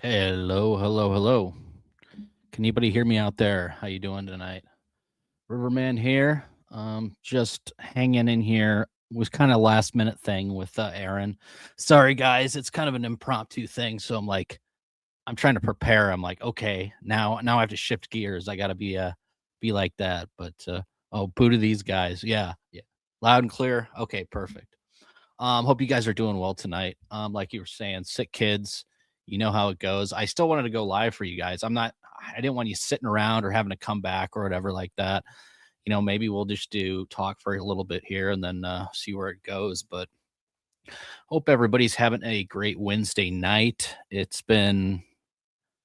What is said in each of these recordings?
Hello, hello, hello. Can anybody hear me out there? How you doing tonight? Riverman here. Just hanging in here. Was kind of last minute thing with Aaron. Sorry guys, it's kind of an impromptu thing. So I'm trying to prepare. I'm like, okay, now I have to shift gears. I got to be like that. But oh, boo to these guys. Yeah, yeah, loud and clear. Okay, perfect. Hope you guys are doing well tonight. Like you were saying, sick kids, you know how it goes. I still wanted to go live for you guys. I didn't want you sitting around or having to come back or whatever like that. Maybe we'll just do talk for a little bit here and then see where it goes. But hope everybody's having a great Wednesday night. It's been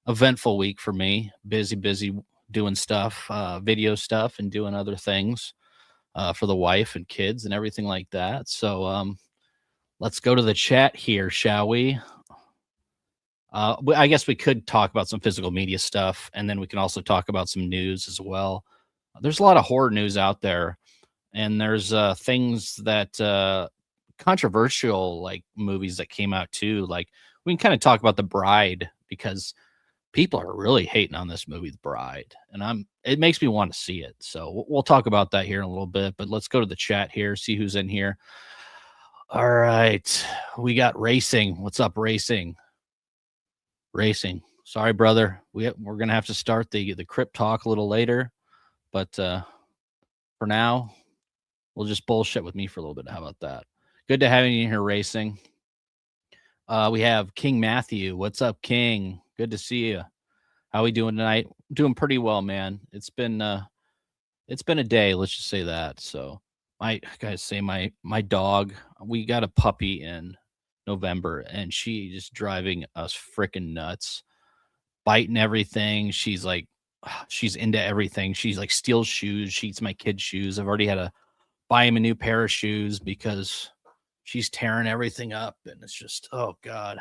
eventful week for me. Busy doing stuff, video stuff, and doing other things for the wife and kids and everything like that. So let's go to the chat here, shall we? I guess we could talk about some physical media stuff, and then we can also talk about some news as well. There's a lot of horror news out there, and there's things that controversial like movies that came out too. Like we can kind of talk about The Bride because people are really hating on this movie, The Bride, and it makes me want to see it. So we'll talk about that here in a little bit. But let's go to the chat here, see who's in here. All right, we got Racing. What's up, Racing? Racing. Sorry, brother. We're gonna have to start the crypt talk a little later, but for now, we'll just bullshit with me for a little bit. How about that? Good to have you in here, Racing. We have King Matthew. What's up, King? Good to see you. How we doing tonight? Doing pretty well, man. It's been a day. Let's just say that. So my guys say my dog. We got a puppy in November, and she just driving us freaking nuts, biting everything. She's like, she's into everything. She's like steals shoes. She eats my kid's shoes. I've already had to buy him a new pair of shoes because she's tearing everything up, and it's just oh god.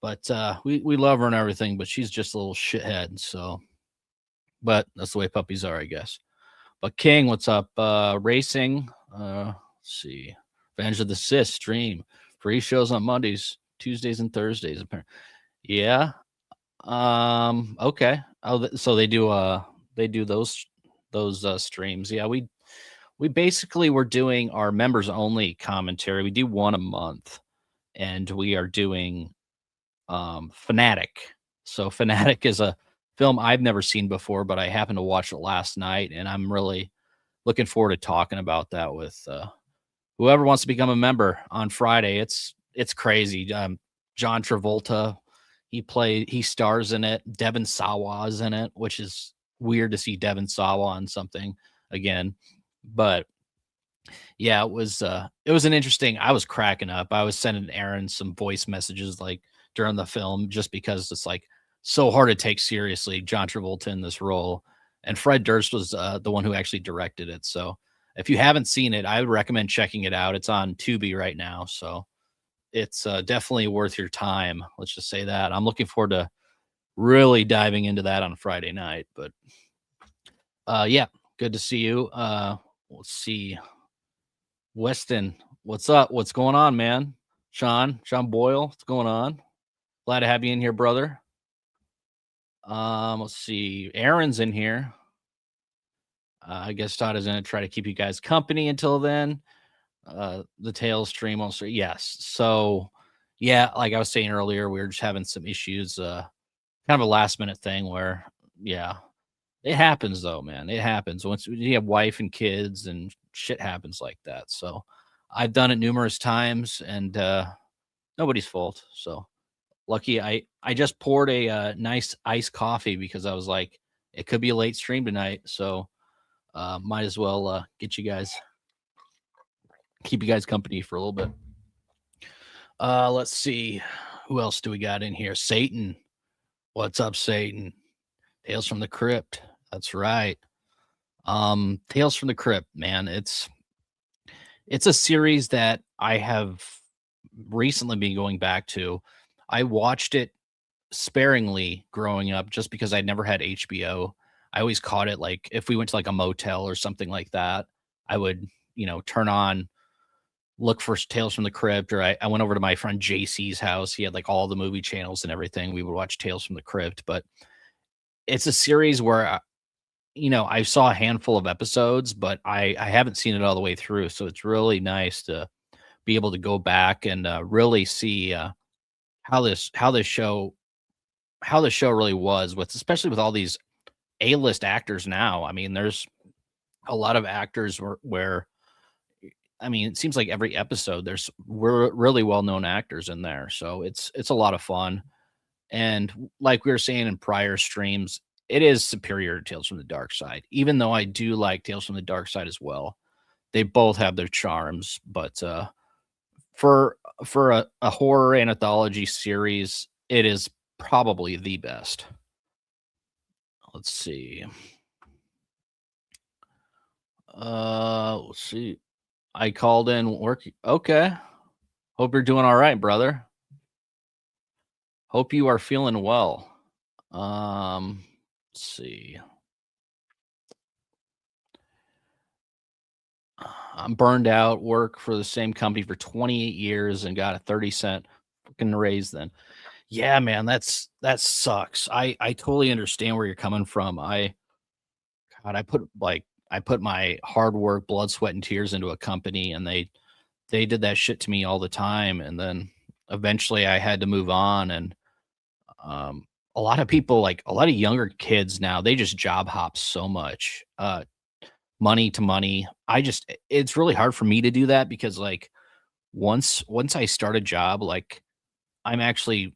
But we love her and everything, but she's just a little shithead. So, but that's the way puppies are, I guess. But King, what's up? Racing. Let's see. Revenge of the Sith stream. Free shows on Mondays, Tuesdays, and Thursdays. Yeah. Okay. Oh, so they do those streams. Yeah, we basically were doing our members only commentary. We do one a month, and we are doing Fanatic. So Fanatic is a film I've never seen before, but I happened to watch it last night, and I'm really looking forward to talking about that with whoever wants to become a member on Friday. It's crazy. John Travolta, he stars in it. Devin Sawa is in it, which is weird to see Devin Sawa on something again. But yeah, it was an interesting. I was cracking up. I was sending Aaron some voice messages like during the film just because it's like so hard to take seriously John Travolta in this role. And Fred Durst was the one who actually directed it. So if you haven't seen it, I would recommend checking it out. It's on Tubi right now, so it's definitely worth your time. Let's just say that. I'm looking forward to really diving into that on Friday night. But yeah, good to see you. Let's see. Weston, what's up? What's going on, man? Sean Boyle, what's going on? Glad to have you in here, brother. Let's see. Aaron's in here. I guess Todd is going to try to keep you guys company until then. The Tales stream also, yes. So, yeah, like I was saying earlier, we were just having some issues. Kind of a last minute thing where, yeah, it happens though, man. It happens once you have wife and kids and shit happens like that. So, I've done it numerous times, and nobody's fault. So, lucky I just poured a nice iced coffee because I was like, it could be a late stream tonight. So, might as well keep you guys company for a little bit. Let's see. Who else do we got in here? Satan. What's up, Satan? Tales from the Crypt. That's right. Tales from the Crypt, man. It's a series that I have recently been going back to. I watched it sparingly growing up just because I never had HBO. I always caught it like if we went to like a motel or something like that, I would, turn on look for Tales from the Crypt, or I went over to my friend JC's house. He had like all the movie channels and everything. We would watch Tales from the Crypt, but it's a series where I saw a handful of episodes, but I haven't seen it all the way through. So it's really nice to be able to go back and really see how this show really was, with especially with all these A-list actors now. I mean, there's a lot of actors where I mean, it seems like every episode there's really well-known actors in there. So it's a lot of fun. And like we were saying in prior streams, it is superior to Tales from the Dark Side, even though I do like Tales from the Dark Side as well. They both have their charms, but for a horror anthology series, it is probably the best. Let's see. Let's see. I called in work. Okay. Hope you're doing all right, brother. Hope you are feeling well. Let's see. I'm burned out, work for the same company for 28 years and got a 30-cent fucking raise then. Yeah, man, that sucks. I totally understand where you're coming from. God, I put my hard work, blood, sweat, and tears into a company, and they did that shit to me all the time, and then eventually I had to move on. And a lot of people, like a lot of younger kids now, they just job hop so much. Money to money. It's really hard for me to do that because like once I start a job, like I'm actually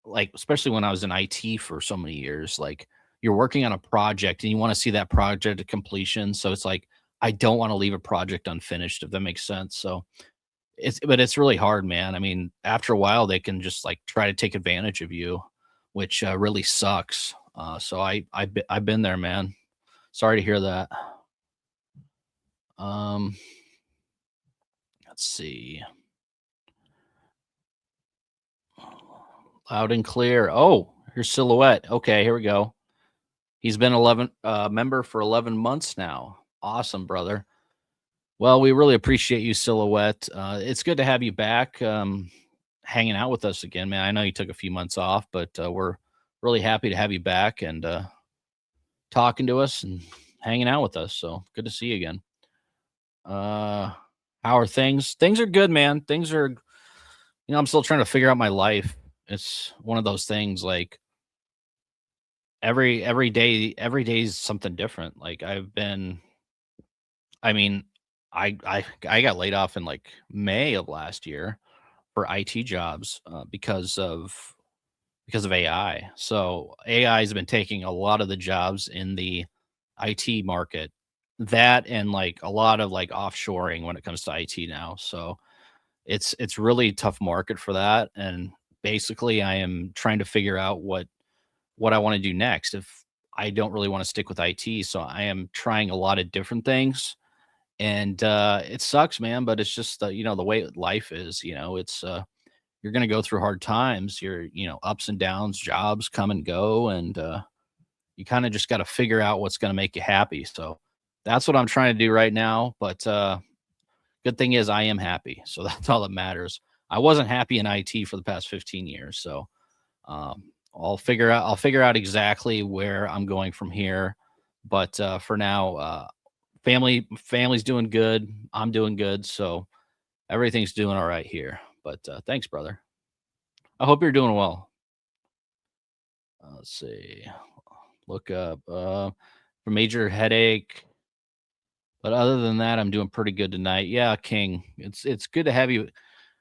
like, especially when I was in IT for so many years, like you're working on a project and you want to see that project to completion. So it's like I don't want to leave a project unfinished, if that makes sense. So it's really hard, man. I mean, after a while, they can just like try to take advantage of you, which really sucks. So I've been there, man. Sorry to hear that. Um, let's see. Loud and clear. Oh, here's Silhouette. Okay, here we go. He's been 11 member for 11 months now. Awesome, brother. Well, we really appreciate you, Silhouette. It's good to have you back, hanging out with us again, man. I know you took a few months off, but we're really happy to have you back and talking to us and hanging out with us. So good to see you again. Uh, how are things? Things are good, man. Things are, I'm still trying to figure out my life. It's one of those things like every day is something different. Like I mean, I got laid off in like May of last year for IT jobs because of AI. So AI has been taking a lot of the jobs in the IT market. That and like a lot of like offshoring when it comes to IT now. So it's really tough market for that. And basically I am trying to figure out what I want to do next. If I don't really want to stick with IT, so I am trying a lot of different things. And it sucks, man, but it's just the way life is, it's you're going to go through hard times. Ups and downs, jobs come and go, and you kind of just got to figure out what's going to make you happy. So that's what I'm trying to do right now. But good thing is I am happy. So that's all that matters. I wasn't happy in IT for the past 15 years. So I'll figure out exactly where I'm going from here. But for now, family's doing good. I'm doing good. So everything's doing all right here. But thanks, brother. I hope you're doing well. Let's see. Look up for major headache. But other than that, I'm doing pretty good tonight. Yeah, King. It's good to have you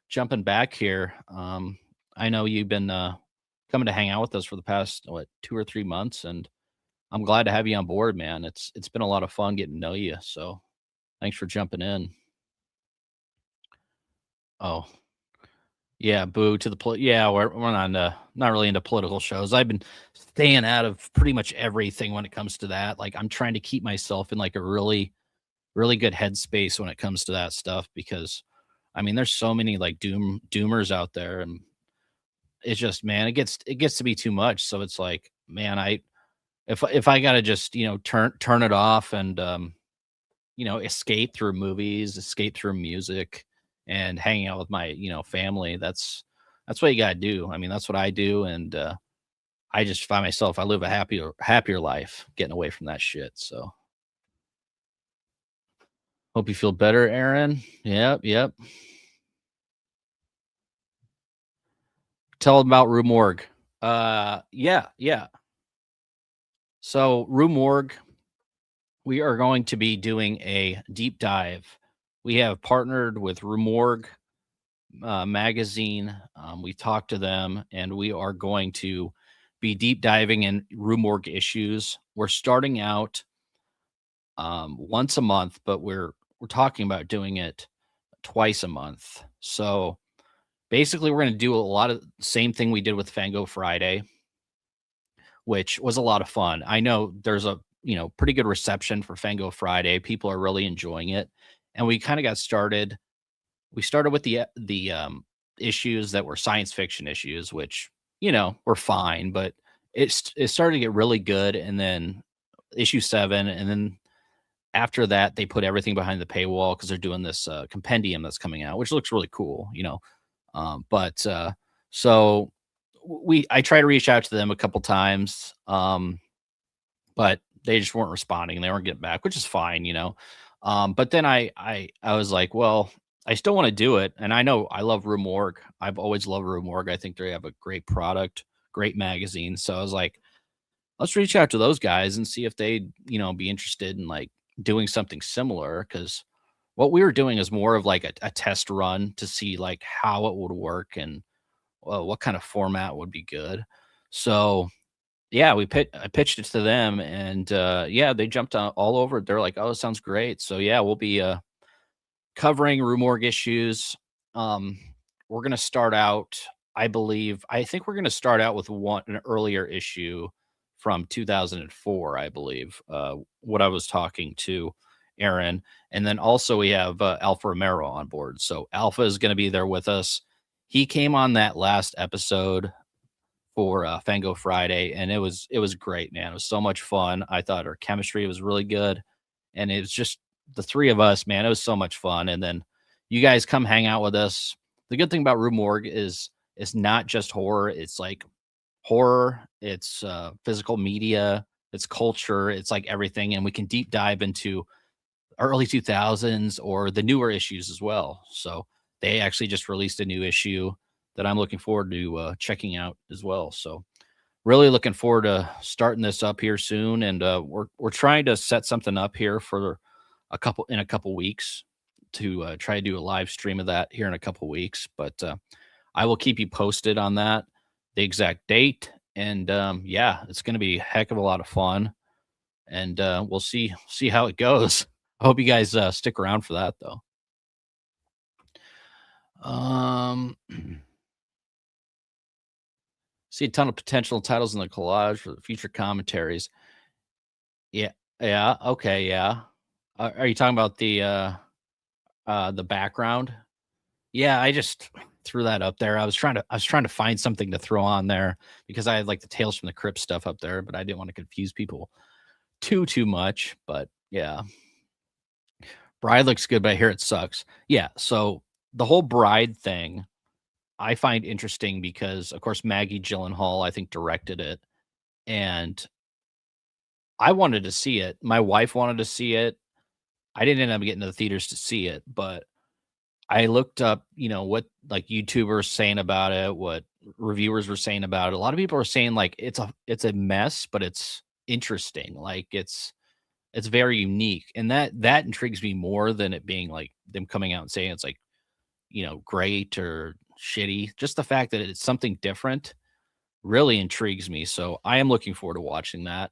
jumping back here. I know you've been coming to hang out with us for the past 2 or 3 months, and I'm glad to have you on board, man. It's been a lot of fun getting to know you. So thanks for jumping in. Oh, yeah, boo to the yeah, we're not really into political shows. I've been staying out of pretty much everything when it comes to that. Like I'm trying to keep myself in like a really good headspace when it comes to that stuff because I mean there's so many like doomers out there, and it's just, man, it gets to be too much. So it's like, man, if I gotta just, turn it off and escape through movies, escape through music, and hanging out with my, family. That's what you got to do. I mean, that's what I do. And, I just find myself, I live a happier life getting away from that shit. So hope you feel better, Aaron. Yep. Yep. Tell them about Rue Morgue. Yeah. Yeah. So Rue Morgue, we are going to be doing a deep dive. We have partnered with Rue Morgue magazine. We talked to them, and we are going to be deep diving in Rue Morgue issues. We're starting out once a month, but we're talking about doing it twice a month. So basically, we're going to do a lot of the same thing we did with Fango Friday, which was a lot of fun. I know there's a pretty good reception for Fango Friday. People are really enjoying it, and we kind of got started. We started with the issues that were science fiction issues, which were fine, but it started to get really good, and then issue 7, and then after that they put everything behind the paywall because they're doing this compendium that's coming out, which looks really cool. But so we I try to reach out to them a couple times, but they just weren't responding. They weren't getting back, which is fine. But then I was like, well, I still want to do it, and I know I love Rue Morgue. I've always loved Rue Morgue. I think they have a great product, great magazine. So I was like, let's reach out to those guys and see if they'd be interested in like doing something similar, because what we were doing is more of like a test run to see like how it would work and what kind of format would be good. So yeah, I pitched it to them, and yeah, they jumped on all over it. They're like, "Oh, it sounds great." So yeah, we'll be covering Rue Morgue issues. Um, we're gonna start out, I think we're gonna start out with an earlier issue from 2004, I believe. What I was talking to Aaron, and then also we have Alpha Romero on board. So Alpha is gonna be there with us. He came on that last episode for Fango Friday, and it was great, man. It was so much fun. I thought our chemistry was really good, and it was just the three of us, man. It was so much fun. And then you guys come hang out with us. The good thing about Rue Morgue is it's not just horror. It's like horror. It's physical media. It's culture. It's like everything, and we can deep dive into early 2000s or the newer issues as well. So they actually just released a new issue that I'm looking forward to checking out as well. So really looking forward to starting this up here soon, and we're trying to set something up here for a couple weeks to try to do a live stream of that here in a couple weeks. But I will keep you posted on that, the exact date, and yeah, it's going to be a heck of a lot of fun, and we'll see how it goes. I hope you guys stick around for that though. Um, see a ton of potential titles in the collage for the future commentaries. Yeah, yeah, okay, yeah. Are you talking about the background? Yeah, I just threw that up there. I was trying to find something to throw on there because I had like the Tales from the Crypt stuff up there, but I didn't want to confuse people too much. But yeah, Bride looks good, but I hear it sucks. Yeah, so the whole Bride thing I find interesting because, of course, Maggie Gyllenhaal I think directed it, and I wanted to see it. My wife wanted to see it. I didn't end up getting to the theaters to see it, but I looked up, what like YouTubers saying about it, what reviewers were saying about it. A lot of people are saying like it's a mess, but it's interesting. Like it's very unique. And that intrigues me more than it being like them coming out and saying it's like, great or shitty. Just the fact that it's something different really intrigues me. So I am looking forward to watching that.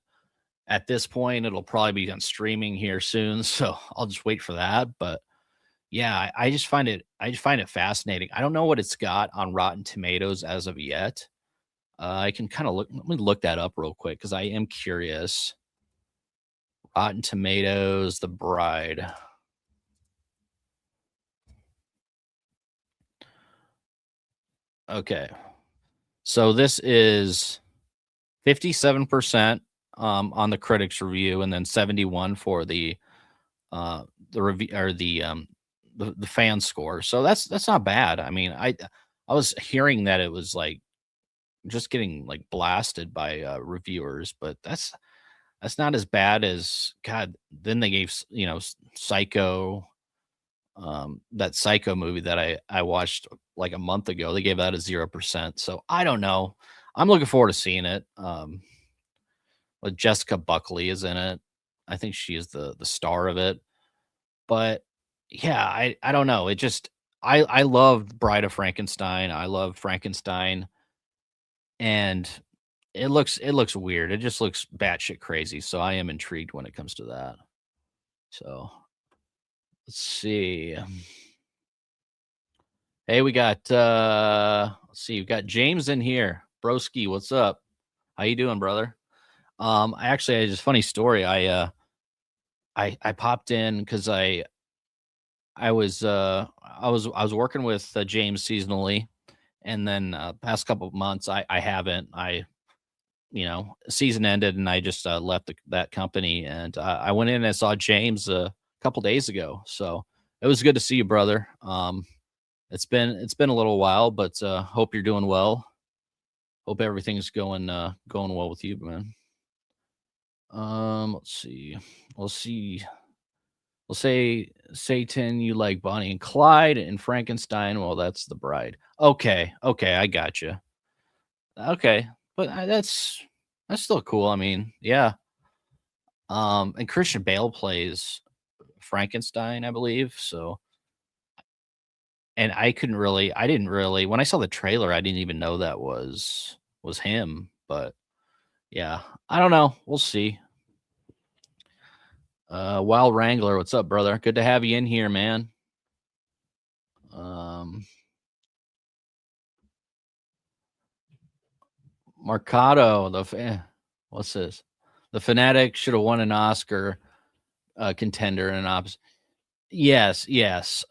At this point, it'll probably be on streaming here soon, so I'll just wait for that. But yeah, I just find it fascinating. I don't know what it's got on Rotten Tomatoes as of yet. I can kind of let me look that up real quick because I am curious. Rotten Tomatoes, The Bride. Okay. So this is 57% on the critics review, and then 71 for the review or the the fan score. So that's not bad. I mean, I was hearing that it was like just getting like blasted by reviewers, but that's not as bad as God. Then they gave Psycho, that Psycho movie that I watched like a month ago. They gave that a 0%. So I don't know. I'm looking forward to seeing it. With Jessica Buckley is in it. I think she is the star of it. But yeah, I don't know. It just I loved Bride of Frankenstein. I love Frankenstein, and it looks weird. It just looks batshit crazy. So I am intrigued when it comes to that. So let's see. Hey, we got let's see, we got James in here. Broski, what's up? How you doing, brother? I actually had just funny story. I popped in because I was working with James seasonally, and then past couple of months I haven't. Season ended and I just left that company, and I went in and saw James a couple days ago. So it was good to see you, brother. It's been a little while, but hope you're doing well. Hope everything's going well with you, man. Let's see. We'll see. We'll say Satan, you like Bonnie and Clyde, and Frankenstein. Well, that's the bride. Okay, okay, I got you. Okay, but that's still cool. I mean, yeah. And Christian Bale plays Frankenstein, I believe. So, and I didn't really, when I saw the trailer, I didn't even know that was him. But yeah, I don't know. We'll see. Wild Wrangler, what's up, brother? Good to have you in here, man. Um, Mercado, what's this? The Fanatic should have won an Oscar contender and Yes, yes.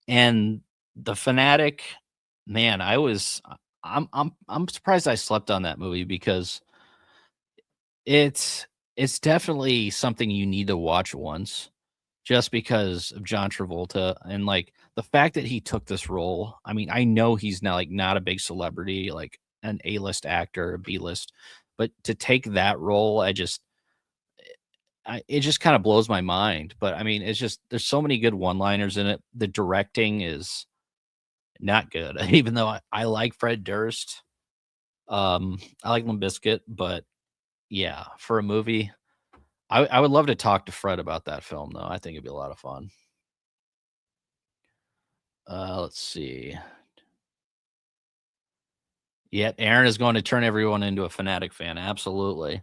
And the Fanatic, man, I'm surprised I slept on that movie because it's definitely something you need to watch once just because of John Travolta and like the fact that he took this role. I mean, I know he's now like not a big celebrity, like an A-list actor, a B-list, but to take that role, it just kind of blows my mind. But I mean, it's just there's so many good one-liners in it. The directing is not good, even though I like Fred Durst. I like Limp Bizkit, but yeah, for a movie, I would love to talk to Fred about that film, though. I think it'd be a lot of fun. Let's see. Yep, Aaron is going to turn everyone into a Fanatic fan. Absolutely.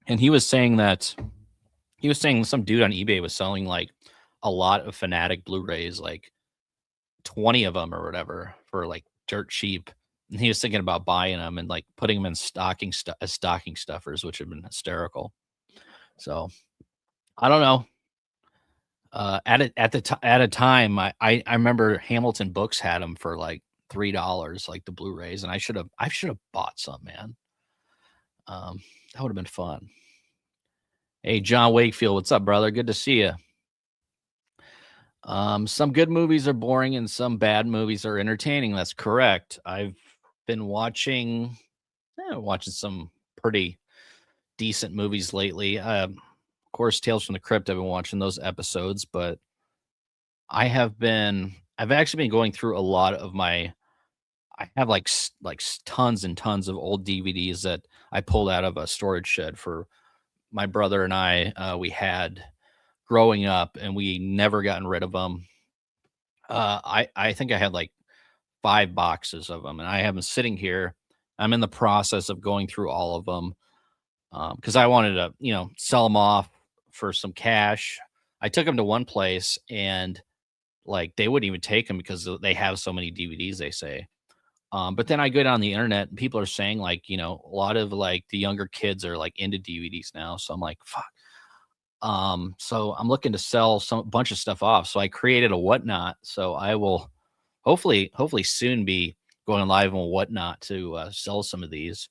And he was saying some dude on eBay was selling like a lot of Fanatic Blu-rays, like 20 of them or whatever for like dirt cheap. And he was thinking about buying them and like putting them in as stocking stuffers, which have been hysterical. So I don't know. At a time, I remember Hamilton Books had them for like $3, like the Blu-rays, and I should have bought some, man. That would have been fun. Hey, John Wakefield, what's up, brother? Good to see you. Some good movies are boring and some bad movies are entertaining. That's correct. I've been watching some pretty decent movies lately. Of course, Tales from the Crypt. I've been watching those episodes, but I've actually been going through a lot of my. I have tons and tons of old DVDs that I pulled out of a storage shed for my brother and I. We had growing up, and we never gotten rid of them. I think I had like 5 boxes of them, and I have them sitting here. I'm in the process of going through all of them because I wanted to, sell them off for some cash. I took them to one place, and like they wouldn't even take them because they have so many DVDs. They say, but then I go down the internet, and people are saying like, a lot of like the younger kids are like into DVDs now. So I'm like, fuck. So I'm looking to sell some bunch of stuff off. So I created a Whatnot. So I will hopefully soon be going live on Whatnot to sell some of these.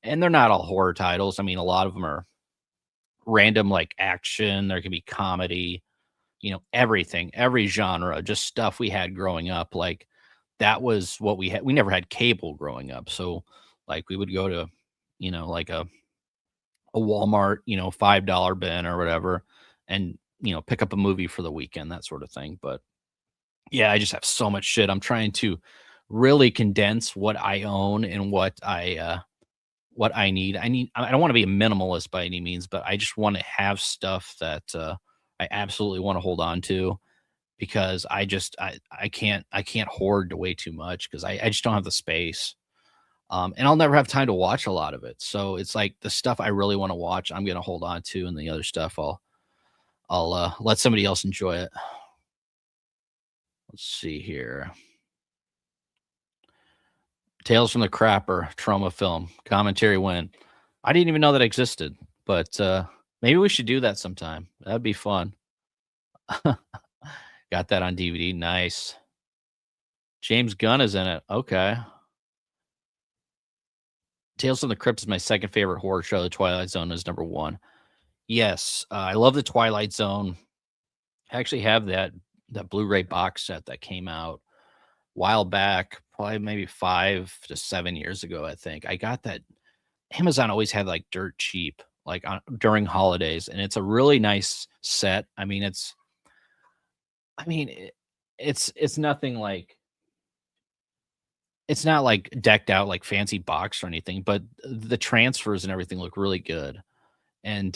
And they're not all horror titles. I mean, a lot of them are random like action, there can be comedy, everything, every genre, just stuff we had growing up. Like that was what we had. We never had cable growing up. So like we would go to, like a Walmart, $5 bin or whatever, and pick up a movie for the weekend, that sort of thing. But yeah, I just have so much shit. I'm trying to really condense what I own and what I need. I don't want to be a minimalist by any means, but I just want to have stuff that I absolutely want to hold on to because I can't hoard way too much because I just don't have the space. And I'll never have time to watch a lot of it. So it's like the stuff I really want to watch, I'm gonna hold on to, and the other stuff I'll let somebody else enjoy it. Let's see here. Tales from the Crapper Trauma film commentary win. I didn't even know that existed, but maybe we should do that sometime. That'd be fun. Got that on DVD. Nice. James Gunn is in it. Okay. Tales from the Crypt is my second favorite horror show. The Twilight Zone is number one. Yes, I love the Twilight Zone. I actually have that Blu-ray box set that came out a while back, probably maybe 5 to 7 years ago, I think. I got that. Amazon always had, like, dirt cheap, like, during holidays, and it's a really nice set. I mean, it's nothing like it's not, like, decked out like fancy box or anything, but the transfers and everything look really good, and,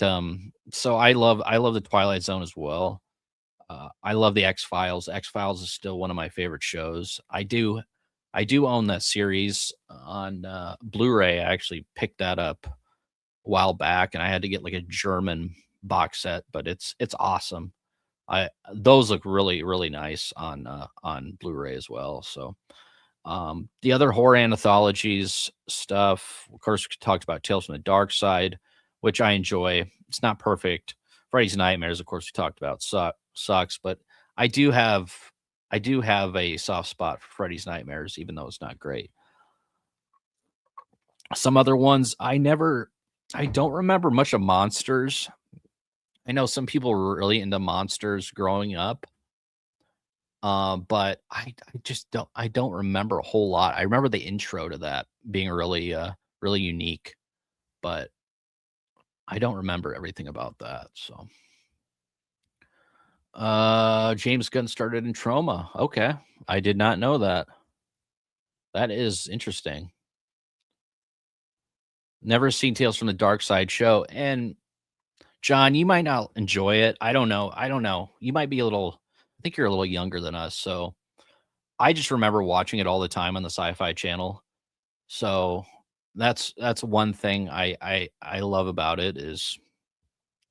so I love the Twilight Zone as well. I love the X-Files. X-Files is still one of my favorite shows. I do own that series on, Blu-ray. I actually picked that up a while back, and I had to get, like, a German box set, but it's awesome. I those look really, really nice on Blu-ray as well, so, the other horror anthologies stuff, of course, we talked about Tales from the Dark Side, which I enjoy. It's not perfect. Freddy's Nightmares, of course, we talked about, sucks, but I do have I do have a soft spot for Freddy's Nightmares, even though it's not great. Some other ones, I don't remember much of Monsters. I know some people were really into Monsters growing up, but I don't remember a whole lot. I remember the intro to that being really, really unique, but I don't remember everything about that, so James Gunn started in Troma. Okay. I did not know that. That is interesting. Never seen Tales from the Dark Side show. And John, you might not enjoy it. I don't know. I don't know. You might be a little I think you're a little younger than us. So I just remember watching it all the time on the Sci-Fi channel. So that's one thing I love about it is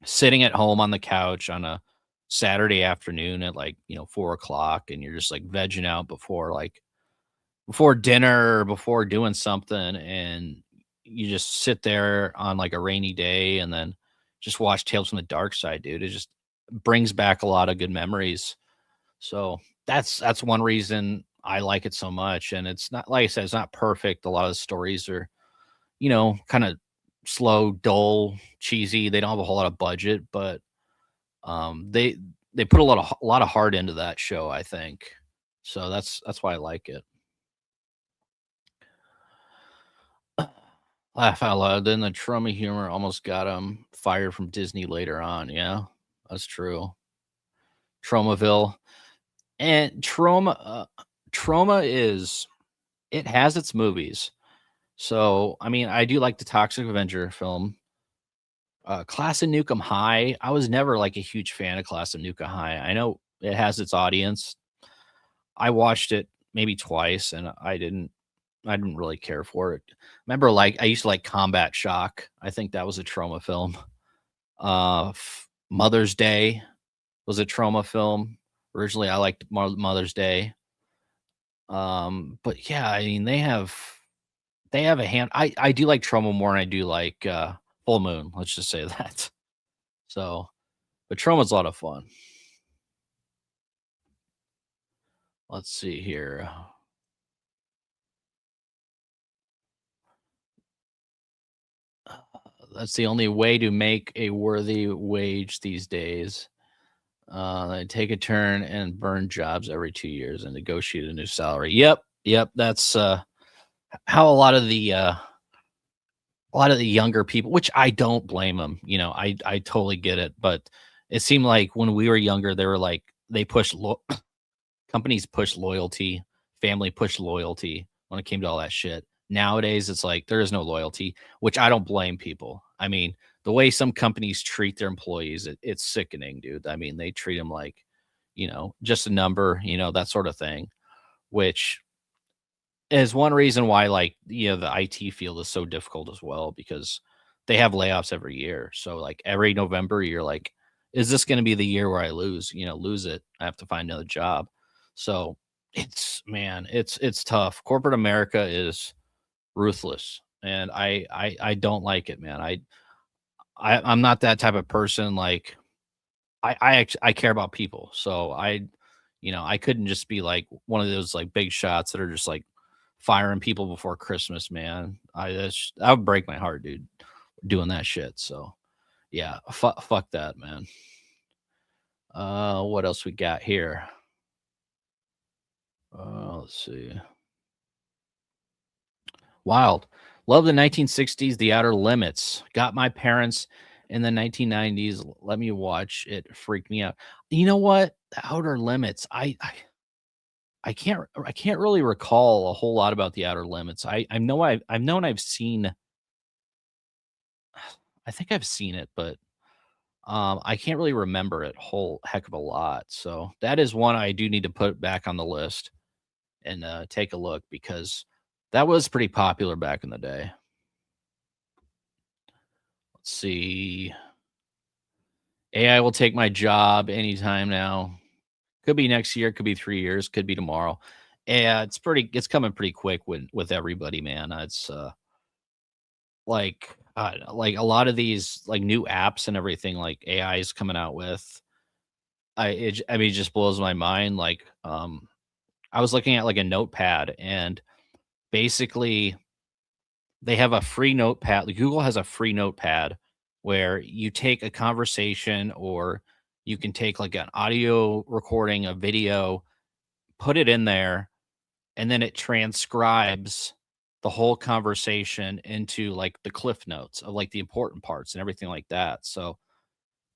sitting at home on the couch on a Saturday afternoon at like, 4 o'clock and you're just like vegging out before dinner or before doing something and you just sit there on like a rainy day and then just watch Tales from the Dark Side, dude. It just brings back a lot of good memories. So that's one reason I like it so much. And it's not like I said, it's not perfect. A lot of the stories are, kind of slow, dull, cheesy. They don't have a whole lot of budget, but they put a lot of heart into that show, I think. So that's why I like it. Laugh out loud. Then the Trummy humor almost got him fired from Disney later on. Yeah, that's true. Tromaville and Troma is it has its movies. So I mean, I do like the Toxic Avenger film. Class of Nukem High. I was never like a huge fan of Class of Nukem High. I know it has its audience. I watched it maybe twice, and I didn't really care for it. Remember, like I used to like Combat Shock. I think that was a Trauma film. Mother's Day was a Trauma film. Originally, I liked Mother's Day. But yeah, I mean they have a hand. I do like Trauma more than I do like Full Moon. Let's just say that. So, but Trauma's a lot of fun. Let's see here. That's the only way to make a worthy wage these days. They take a turn and burn jobs every 2 years and negotiate a new salary. Yep, yep. That's how a lot of the younger people, which I don't blame them. You know, I totally get it, but it seemed like when we were younger, they were like they pushed companies push loyalty, family push loyalty when it came to all that shit. Nowadays, it's like there is no loyalty, which I don't blame people. I mean, the way some companies treat their employees, it's sickening, dude. I mean, they treat them like, just a number, that sort of thing, which is one reason why, like, the IT field is so difficult as well because they have layoffs every year. So, like, every November, you're like, is this going to be the year where I lose it? I have to find another job. So, man, it's tough. Corporate America is ruthless, and I don't like it, man. I'm not that type of person. Like, I care about people, so I couldn't just be like one of those like big shots that are just like firing people before Christmas, man. That would break my heart, dude, doing that shit. So yeah, fuck that, man. What else we got here? Let's see. Wild. Love the 1960s, The Outer Limits. Got my parents in the 1990s. Let me watch it. Freaked me out. You know what? The Outer Limits. I can't really recall a whole lot about The Outer Limits. I know I've known I've seen I think I've seen it, but I can't really remember it whole heck of a lot. So that is one I do need to put back on the list and take a look because that was pretty popular back in the day. Let's see. AI will take my job anytime now. Could be next year, could be 3 years, could be tomorrow. Yeah, it's coming pretty quick with everybody, man. It's like a lot of these like new apps and everything like AI is coming out with. I mean, it just blows my mind. Like, I was looking at like a notepad, and basically they have a free notepad. Like Google has a free notepad where you take a conversation, or you can take like an audio recording, a video, put it in there, and then it transcribes the whole conversation into like the cliff notes of like the important parts and everything like that. So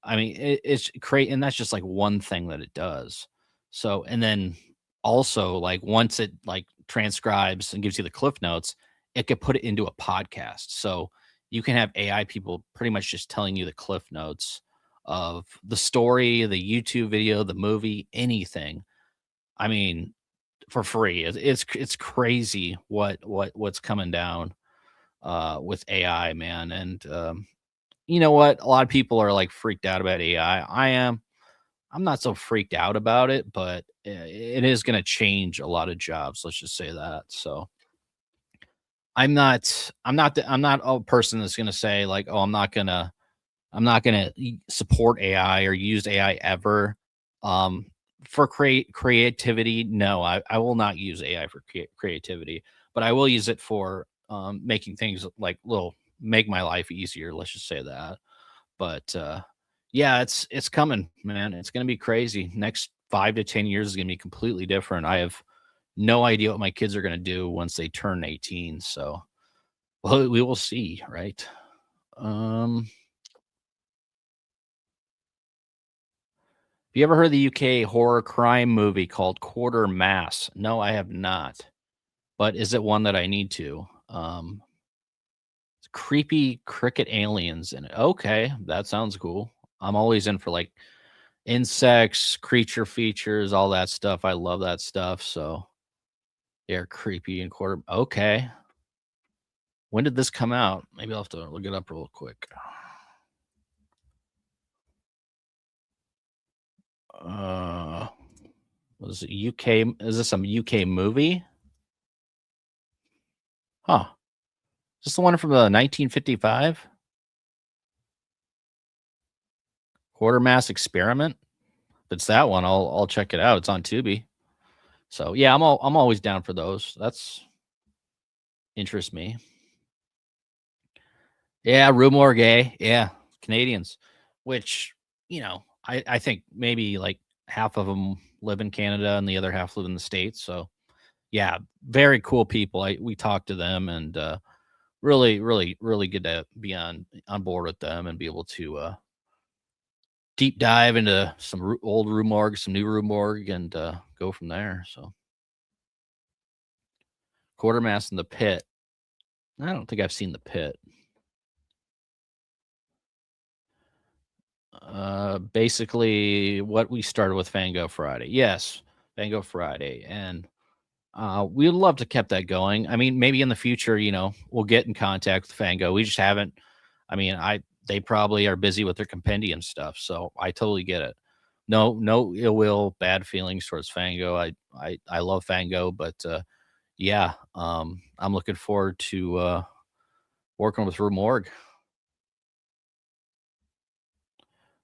I mean, it's great, and that's just like one thing that it does. So, and then also, like, once it like transcribes and gives you the cliff notes, it could put it into a podcast. So you can have AI people pretty much just telling you the cliff notes of the story, the YouTube video, the movie, anything. I mean, for free. It's crazy what's coming down with AI, man. And you know what? A lot of people are like freaked out about AI. I am. I'm not so freaked out about it, but it is going to change a lot of jobs. Let's just say that. So I'm not a person that's going to say like, oh, I'm not gonna support AI or use AI ever. Um, for creativity, no, I will not use AI for creativity, but I will use it for making things like little make my life easier. Let's just say that. But yeah, it's coming, man. It's gonna be crazy. Next 5 to 10 years is gonna be completely different. I have no idea what my kids are gonna do once they turn 18. So well, we will see, right? Um, have you ever heard of the UK horror crime movie called Quarter Mass? No, I have not. But is it one that I need to? It's creepy cricket aliens in it. Okay, that sounds cool. I'm always in for like insects, creature features, all that stuff. I love that stuff. So they're creepy and quarter. Okay. When did this come out? Maybe I'll have to look it up real quick. Uh, was it UK? Is this some UK movie? Huh. Is this the one from 1955? Quartermass Experiment? If it's that one, I'll check it out. It's on Tubi. So yeah, I'm always down for those. That's interests me. Yeah, Rue Morgue, yeah, Canadians, which, I think maybe, like, half of them live in Canada and the other half live in the States, so, yeah, very cool people. I We talked to them and, really, really, really good to be on board with them and be able to, deep dive into some old Rue Morgue, some new Rue Morgue, and, go from there, so Quartermass in the Pit. I don't think I've seen the Pit. Basically what we started with Fango Friday. Yes, Fango Friday, and we'd love to keep that going. I mean, maybe in the future, we'll get in contact with Fango. We just haven't. I mean, I they probably are busy with their compendium stuff, so I totally get it. No, no ill will, bad feelings towards Fango. I love Fango, but yeah, I'm looking forward to working with Rue Morgue.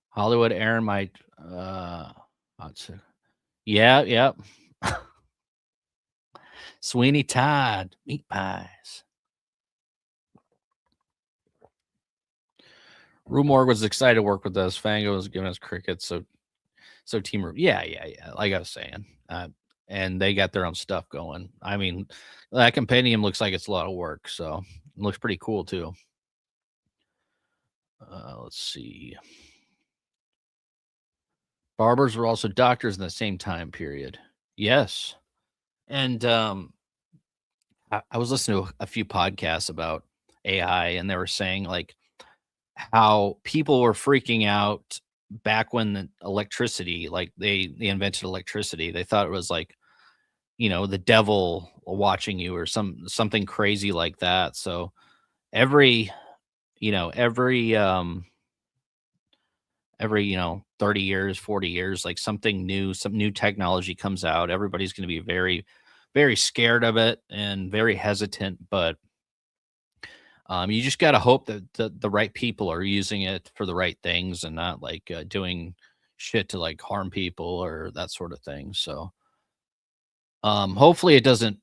Hollywood Aaron might. I'd say- yeah, yeah. Sweeney Todd, meat pies. Rue Morgue was excited to work with us. Fango was giving us crickets, so Team Rue. Yeah, yeah, yeah. Like I was saying, and they got their own stuff going. I mean, that compendium looks like it's a lot of work, so it looks pretty cool too. Let's see. Barbers were also doctors in the same time period. Yes, and I was listening to a few podcasts about AI, and they were saying like how people were freaking out back when the electricity, like they invented electricity. They thought it was like, the devil watching you or something crazy like that. So every, every 30 years, 40 years, like something new, some new technology comes out, everybody's going to be very, very scared of it and very hesitant. But you just got to hope that the right people are using it for the right things and not like doing shit to like harm people or that sort of thing. So hopefully it doesn't,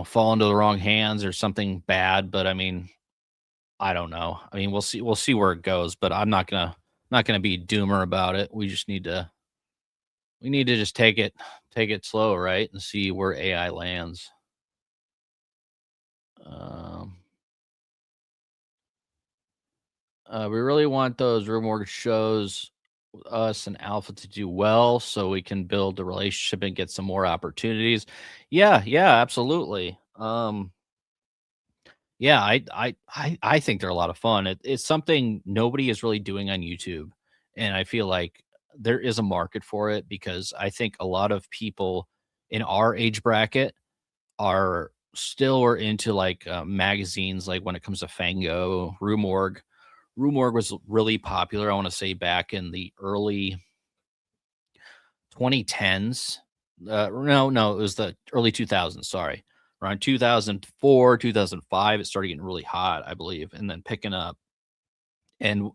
fall into the wrong hands or something bad. But I mean, I don't know. I mean, we'll see. We'll see where it goes. But I'm not gonna be doomer about it. We need to just take it slow, right, and see where AI lands. Um, we really want those reward shows us and Alpha to do well so we can build a relationship and get some more opportunities. Yeah, yeah, absolutely. Yeah, I think they're a lot of fun. It's something nobody is really doing on YouTube, and I feel like there is a market for it because I think a lot of people in our age bracket are still are into like magazines, like when it comes to Fango, Rue Morgue. Rue Morgue was really popular. I want to say back in the early 2010s. No, no, it was the early 2000s. Sorry, around 2004, 2005, it started getting really hot, I believe, and then picking up. And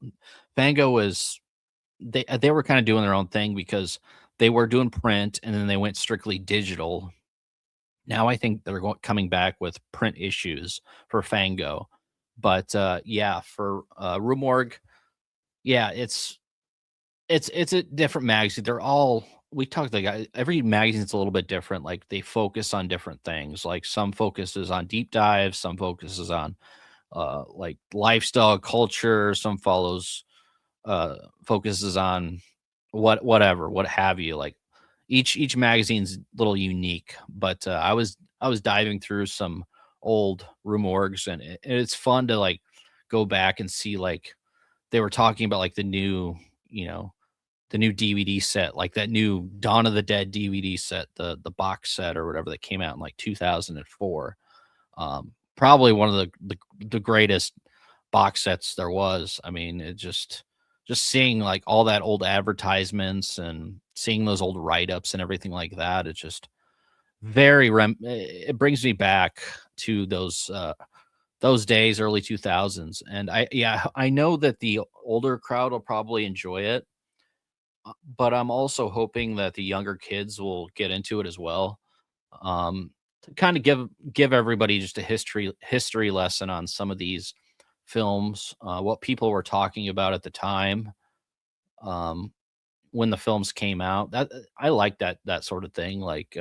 Fango was they were kind of doing their own thing because they were doing print and then they went strictly digital. Now I think they're coming back with print issues for Fango, but yeah, for Rue Morgue, yeah, it's a different magazine. They're all we talked to the guy. Every magazine's a little bit different. Like they focus on different things. Like some focuses on deep dives, some focuses on like lifestyle culture, some follows focuses on whatever, what have you. Like each magazine's a little unique. But I was diving through some old Rue Morgues, and it's fun to like go back and see like they were talking about like you know the new DVD set, like that new Dawn of the Dead DVD set, the box set or whatever that came out in like 2004. Probably one of the greatest box sets there was. I mean, it just seeing like all that old advertisements and seeing those old write-ups and everything like that, it's just it brings me back to those days, early 2000s. And I know that the older crowd will probably enjoy it, but I'm also hoping that the younger kids will get into it as well. To kind of give everybody just a history lesson on some of these films, what people were talking about at the time, um, when the films came out. That I like that sort of thing. Like,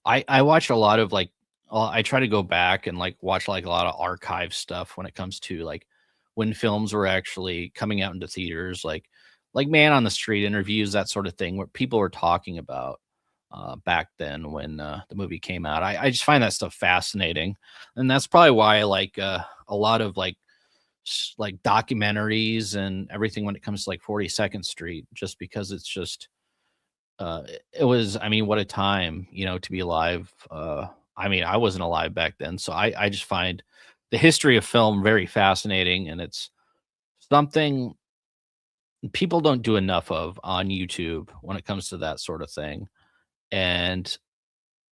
I watch a lot of like, I try to go back and like watch like a lot of archive stuff when it comes to like when films were actually coming out into theaters, like Man on the Street interviews, that sort of thing, where people were talking about back then when the movie came out. I just find that stuff fascinating, and that's probably why I like a lot of like like documentaries and everything when it comes to like 42nd Street, just because it's just it was, I mean, what a time, to be alive. I mean, I wasn't alive back then, so I just find the history of film very fascinating, and it's something people don't do enough of on YouTube when it comes to that sort of thing. And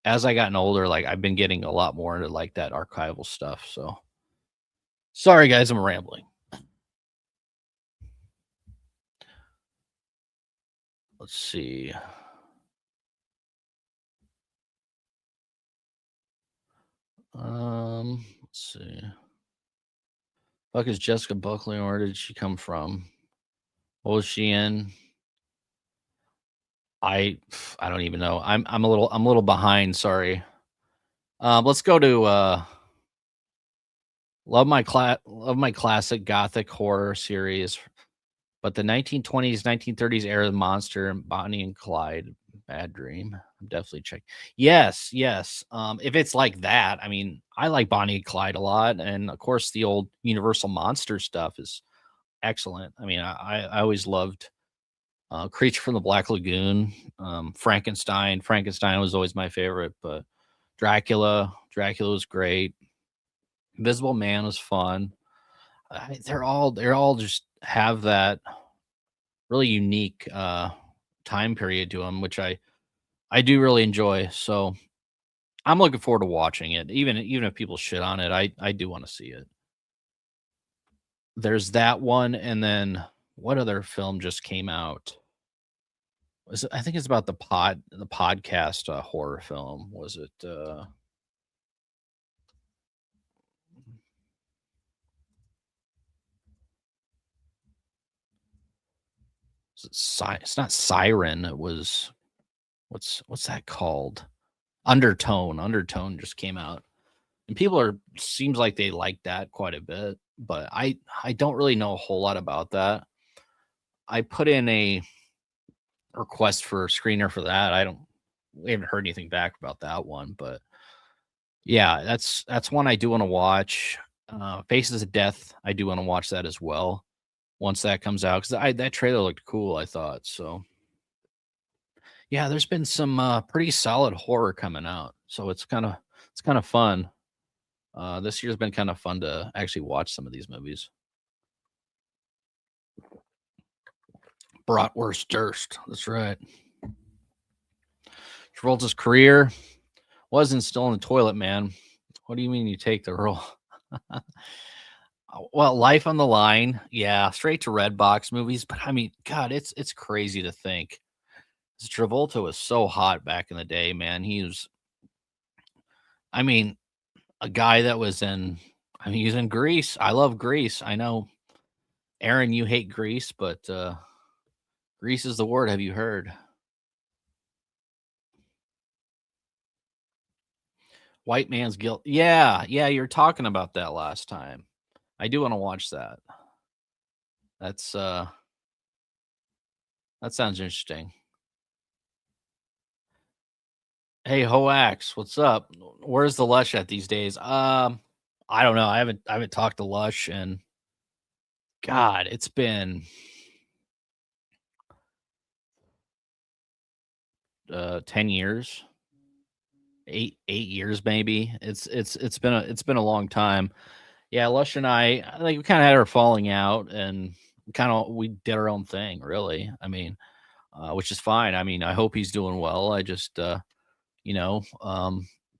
as I gotten older, like I've been getting a lot more into like that archival stuff. So sorry guys, I'm rambling. Let's see. Let's see. Fuck is Jessica Buckley, and where did she come from? What was she in? I I don't even know. I'm a little behind, sorry. Let's go to love my classic gothic horror series, but the 1920s, 1930s era monster and Bonnie and Clyde, Bad Dream. I'm definitely check. Yes, yes. If it's like that, I mean, I like Bonnie and Clyde a lot, and of course the old Universal monster stuff is excellent. I mean, I always loved Creature from the Black Lagoon, Frankenstein. Frankenstein was always my favorite, but Dracula was great. Invisible Man was fun. They're all just have that really unique time period to them, which I do really enjoy. So I'm looking forward to watching it. Even if people shit on it, I do want to see it. There's that one, and then what other film just came out? I think it's about the podcast horror film. Was it it's not Siren, it was what's that called? Undertone. Undertone just came out. And people are seems like they like that quite a bit, but I don't really know a whole lot about that. I put in a request for a screener for that. We haven't heard anything back about that one, but yeah, that's one I do want to watch. Faces of Death, I do want to watch that as well once that comes out because I that trailer looked cool. I thought so. Yeah, there's been some pretty solid horror coming out, so it's kind of fun. This year's been kind of fun to actually watch some of these movies. Bratwurst Durst. That's right. Travolta's career wasn't still in the toilet, man. What do you mean you take the role? Well, Life on the Line, yeah, straight to Redbox movies. But I mean, God, it's crazy to think. Travolta was so hot back in the day, man. I mean, a guy that was in, I mean, he's in Grease. I love Grease. I know, Aaron, you hate Grease, but Grease is the word. Have you heard? White Man's Guilt. Yeah, yeah, you were talking about that last time. I do want to watch that. That's that sounds interesting. Hey Hoax, what's up? Where's the Lush at these days? I don't know. I haven't talked to Lush, and God, it's been 10 years, 8 years maybe. It's been a long time. Yeah, Lush and I think we kind of had our falling out, and we did our own thing, really. I mean, which is fine. I mean, I hope he's doing well. I just you know,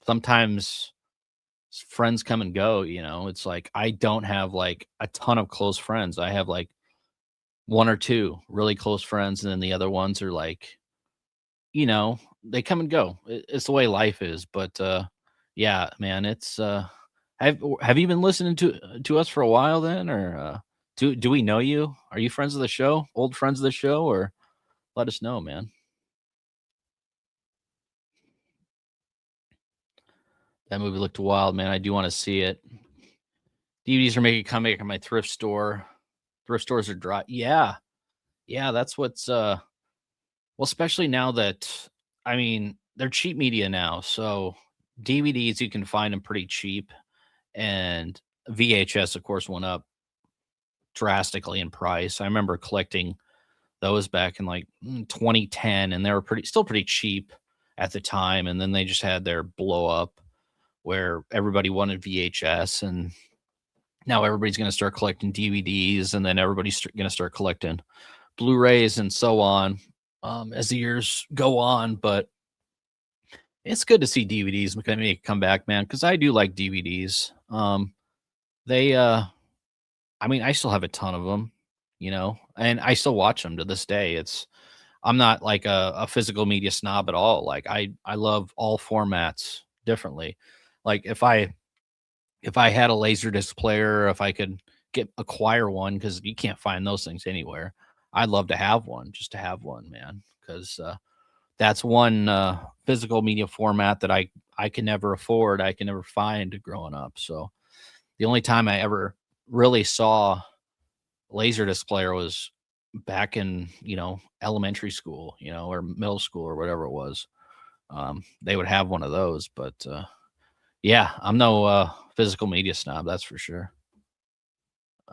sometimes friends come and go, it's like I don't have like a ton of close friends. I have like one or two really close friends, and then the other ones are like, they come and go. It's the way life is. But yeah, man, it's Have you been listening to us for a while then, or do we know you? Are you friends of the show, old friends of the show, or let us know, man. That movie looked wild, man. I do want to see it. DVDs are making a comeback at my thrift store. Thrift stores are dry. Yeah, yeah, that's what's well, especially now that I mean they're cheap media now, so DVDs you can find them pretty cheap, and VHS of course went up drastically in price. I remember collecting those back in like 2010, and they were pretty cheap at the time, and then they just had their blow up where everybody wanted VHS, and now everybody's going to start collecting DVDs, and then everybody's going to start collecting Blu-rays and so on as the years go on. But it's good to see DVDs make a comeback, man, because I do like DVDs. They, I mean, I still have a ton of them, and I still watch them to this day. I'm not like a physical media snob at all. Like I love all formats differently. Like if I had a laser disc player, if I could acquire one, because you can't find those things anywhere, I'd love to have one, just to have one, man. Because that's one physical media format that I can never afford, I can never find growing up. So the only time I ever really saw laserdisc player was back in elementary school, or middle school or whatever it was. They would have one of those, but yeah, I'm no physical media snob, that's for sure.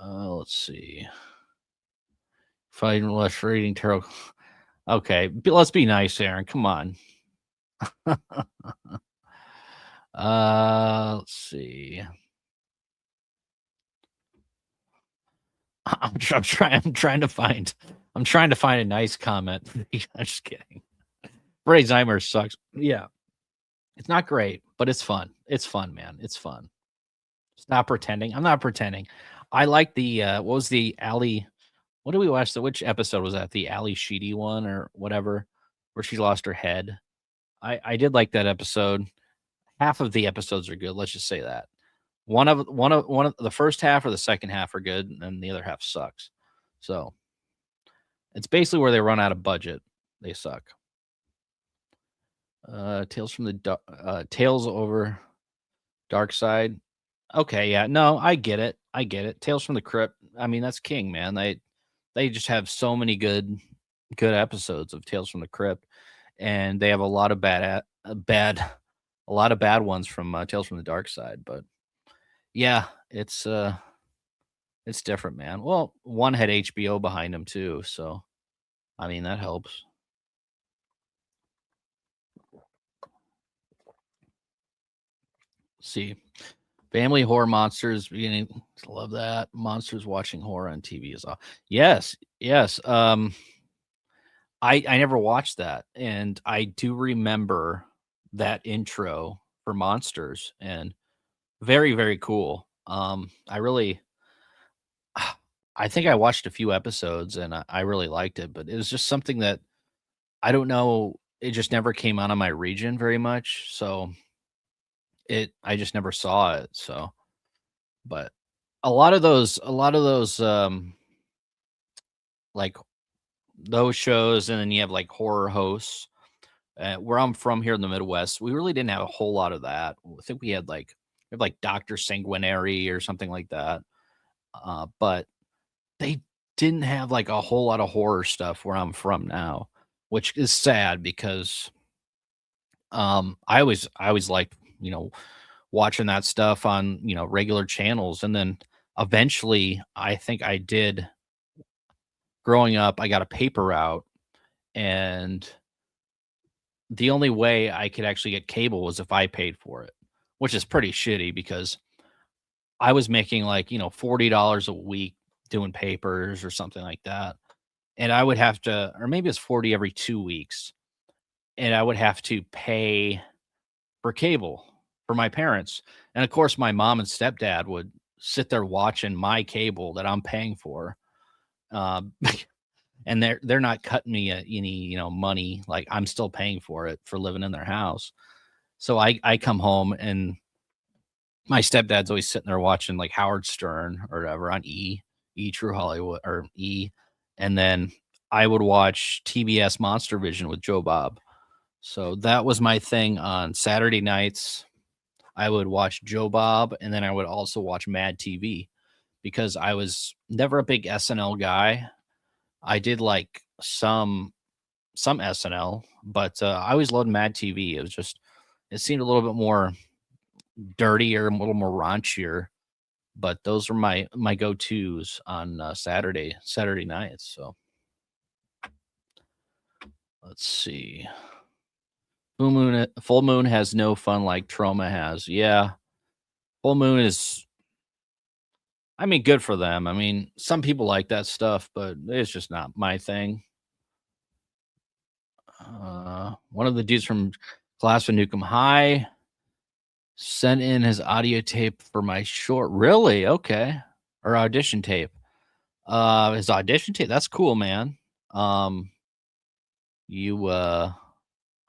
Let's see. Fighting less reading tarot. Okay, let's be nice, Aaron. Come on. Let's see. I'm trying to find a nice comment. I'm just kidding. Alzheimer's sucks. Yeah, it's not great, but it's fun. It's fun, man. It's fun. Stop pretending. I'm not pretending. I like the what was the Ali? What did we watch? Which episode was that? The Ali Sheedy one or whatever, where she lost her head. I did like that episode. Half of the episodes are good. Let's just say that. One of the first half or the second half are good, and the other half sucks. So it's basically where they run out of budget. They suck. Tales over Dark Side. Okay, yeah, no, I get it. I get it. Tales from the Crypt. I mean, that's king, man. They just have so many good episodes of Tales from the Crypt, and they have a lot of a lot of bad ones from Tales from the Dark Side. But yeah, it's different, man. Well, one had HBO behind him too, so I mean that helps. See, family horror monsters beginning to love that. Monsters watching horror on TV is off. Yes, yes. I never watched that, and I do remember that intro for Monsters, and very very cool. I really, I think I watched a few episodes, and I really liked it, but it was just something that I don't know. It just never came out of my region very much, so I just never saw it. So, but a lot of those like those shows, and then you have like horror hosts. Where I'm from here in the Midwest, we really didn't have a whole lot of that. I think we have like Doctor Sanguinary or something like that. But they didn't have like a whole lot of horror stuff where I'm from now, which is sad because I always liked, watching that stuff on, regular channels. And then eventually I think I did growing up, I got a paper route, and the only way I could actually get cable was if I paid for it, which is pretty shitty because I was making like, $40 a week doing papers or something like that. And I would have to, or maybe it's 40 every 2 weeks, and I would have to pay for cable for my parents. And of course, my mom and stepdad would sit there watching my cable that I'm paying for. Um, and they're not cutting me any money. Like I'm still paying for it for living in their house. So I come home, and My stepdad's always sitting there watching like Howard Stern or whatever on True Hollywood or E, and then I would watch TBS Monster Vision with Joe Bob. So that was my thing on Saturday nights. I would watch Joe Bob, and then I would also watch Mad TV because I was never a big SNL guy. I did like some SNL, but I always loved Mad TV. It was just it seemed a little bit more dirtier, a little more raunchier. But those are my go tos on Saturday nights. So let's see. Full moon has no fun like Troma has. Yeah, full moon is. I mean, good for them. I mean, some people like that stuff, but it's just not my thing. One of the dudes from Class of Nukem High sent in his audio tape for my short. Really? Okay. Or audition tape. His audition tape. That's cool, man. You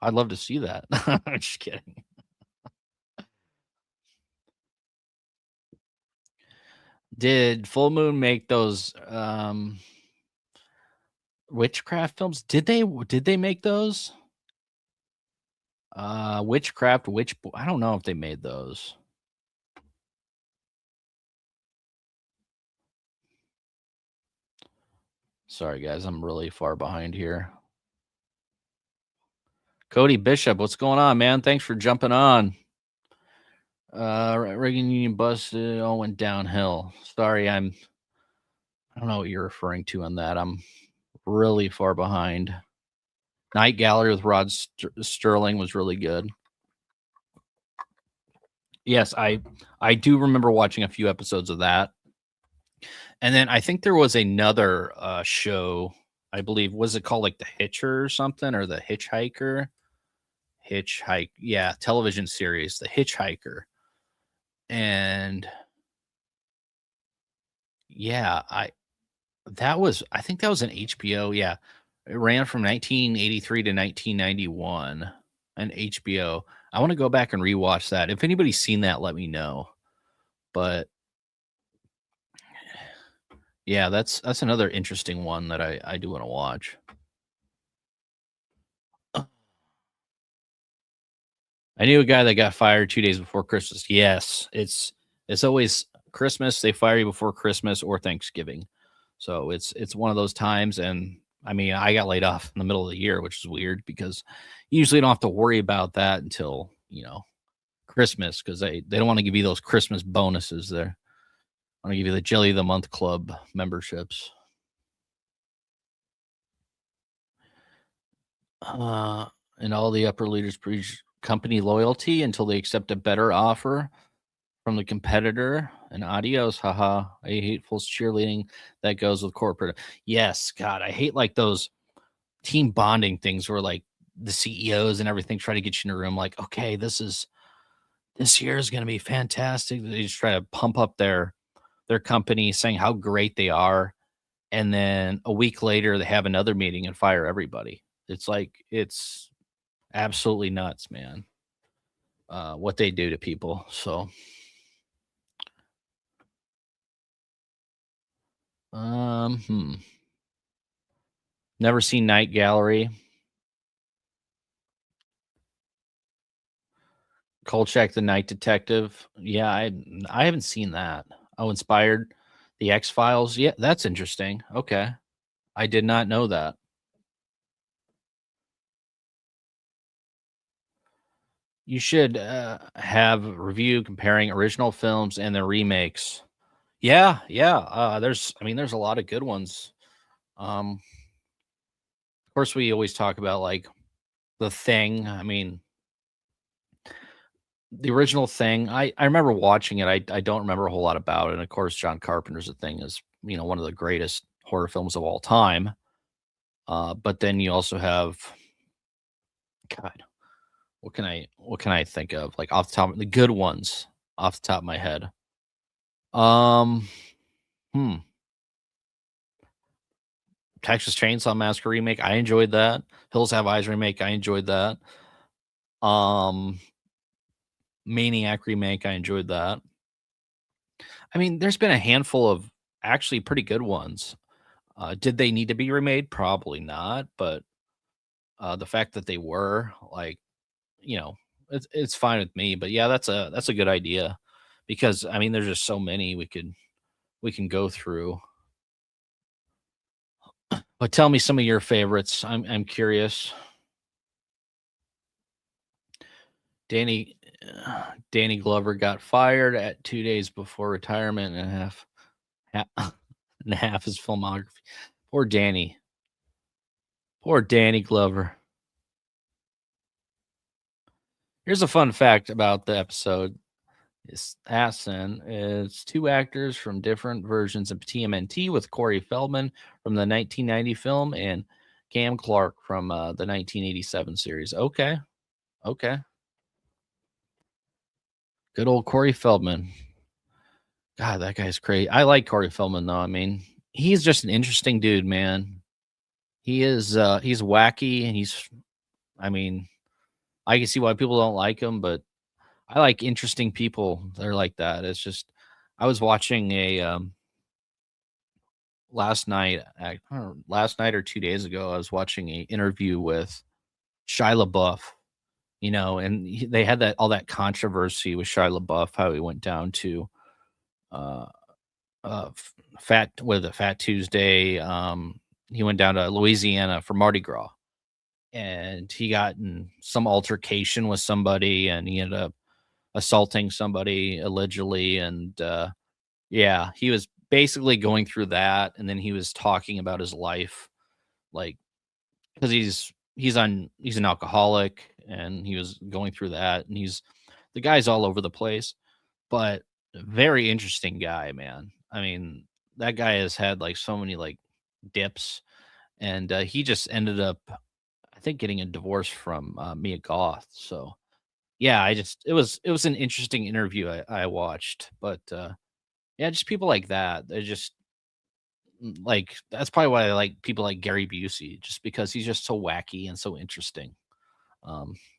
I'd love to see that. I'm just kidding. Did Full Moon make those witchcraft films? Did they make those? Witchcraft, I don't know if they made those. Sorry guys, I'm really far behind here. Cody Bishop, what's going on, man? Thanks for jumping on. Reagan Union busted, all went downhill. Sorry, I don't know what you're referring to on that. I'm really far behind. Night Gallery with Rod Sterling was really good. Yes, I do remember watching a few episodes of that. And then I think there was another show, I believe, was it called like The Hitcher or something, or The Hitchhiker? Yeah, television series, The Hitchhiker. And yeah, I think that was an HBO. Yeah. It ran from 1983 to 1991 on HBO. I want to go back and rewatch that. If anybody's seen that, let me know. But yeah, that's another interesting one that I do want to watch. I knew a guy that got fired 2 days before Christmas. Yes, it's always Christmas. They fire you before Christmas or Thanksgiving, so it's one of those times. And I mean, I got laid off in the middle of the year, which is weird because you usually don't have to worry about that until Christmas because they don't want to give you those Christmas bonuses. There, want to give you the Jelly of the Month Club memberships. And all the upper leaders preach company loyalty until they accept a better offer from the competitor. And adios, haha. I hate false cheerleading that goes with corporate. Yes, God, I hate like those team bonding things where like the CEOs and everything try to get you in a room. Like, okay, this year is going to be fantastic. They just try to pump up their company, saying how great they are, and then a week later they have another meeting and fire everybody. It's absolutely nuts, man. What they do to people. So, never seen Night Gallery. Kolchak the Night Detective. Yeah, I haven't seen that. Oh, Inspired the X Files. Yeah, that's interesting. Okay, I did not know that. You should have a review comparing original films and the remakes. Yeah, yeah. There's a lot of good ones. Of course, we always talk about like The Thing. I mean, the original Thing. I remember watching it. I don't remember a whole lot about it. And of course, John Carpenter's The Thing is one of the greatest horror films of all time. But then you also have God. What can I think of like off the top the good ones off the top of my head? Um, hmm. Texas Chainsaw Massacre remake. I enjoyed that. Hills Have Eyes remake. I enjoyed that. Um, Maniac remake. I enjoyed that. I mean, there's been a handful of actually pretty good ones. Did they need to be remade? Probably not, but, the fact that they were, like, you know, it's fine with me, but yeah, that's a good idea because, I mean, there's just so many we can go through. But tell me some of your favorites. I'm curious. Danny Danny Glover got fired at 2 days before retirement and ha and half his filmography. Poor Danny. Poor Danny Glover. Here's a fun fact about the episode. Is Asin is 2 actors from different versions of TMNT with Corey Feldman from the 1990 film and Cam Clark from, the 1987 series. Okay, okay. Good old Corey Feldman. God, that guy's great. I like Corey Feldman, though. I mean, he's just an interesting dude, man. He's wacky and I mean, I can see why people don't like him, but I like interesting people that are like that. It's just I was watching last night, I don't know, last night or 2 days ago, I was watching a interview with Shia LaBeouf, and they had that all that controversy with Shia LaBeouf, how he went down to uh, Fat Tuesday. He went down to Louisiana for Mardi Gras, and he got in some altercation with somebody, and he ended up assaulting somebody allegedly, and yeah, he was basically going through that, and then he was talking about his life, like, because he's an alcoholic, and he was going through that, and the guy's all over the place, but very interesting guy, man. I mean, that guy has had, like, so many, like, dips, and, he just ended up, I think, getting a divorce from, Mia Goth, so, yeah, it was an interesting interview I watched, but, yeah, just people like that, they just like, that's probably why I like people like Gary Busey, just because he's just so wacky and so interesting.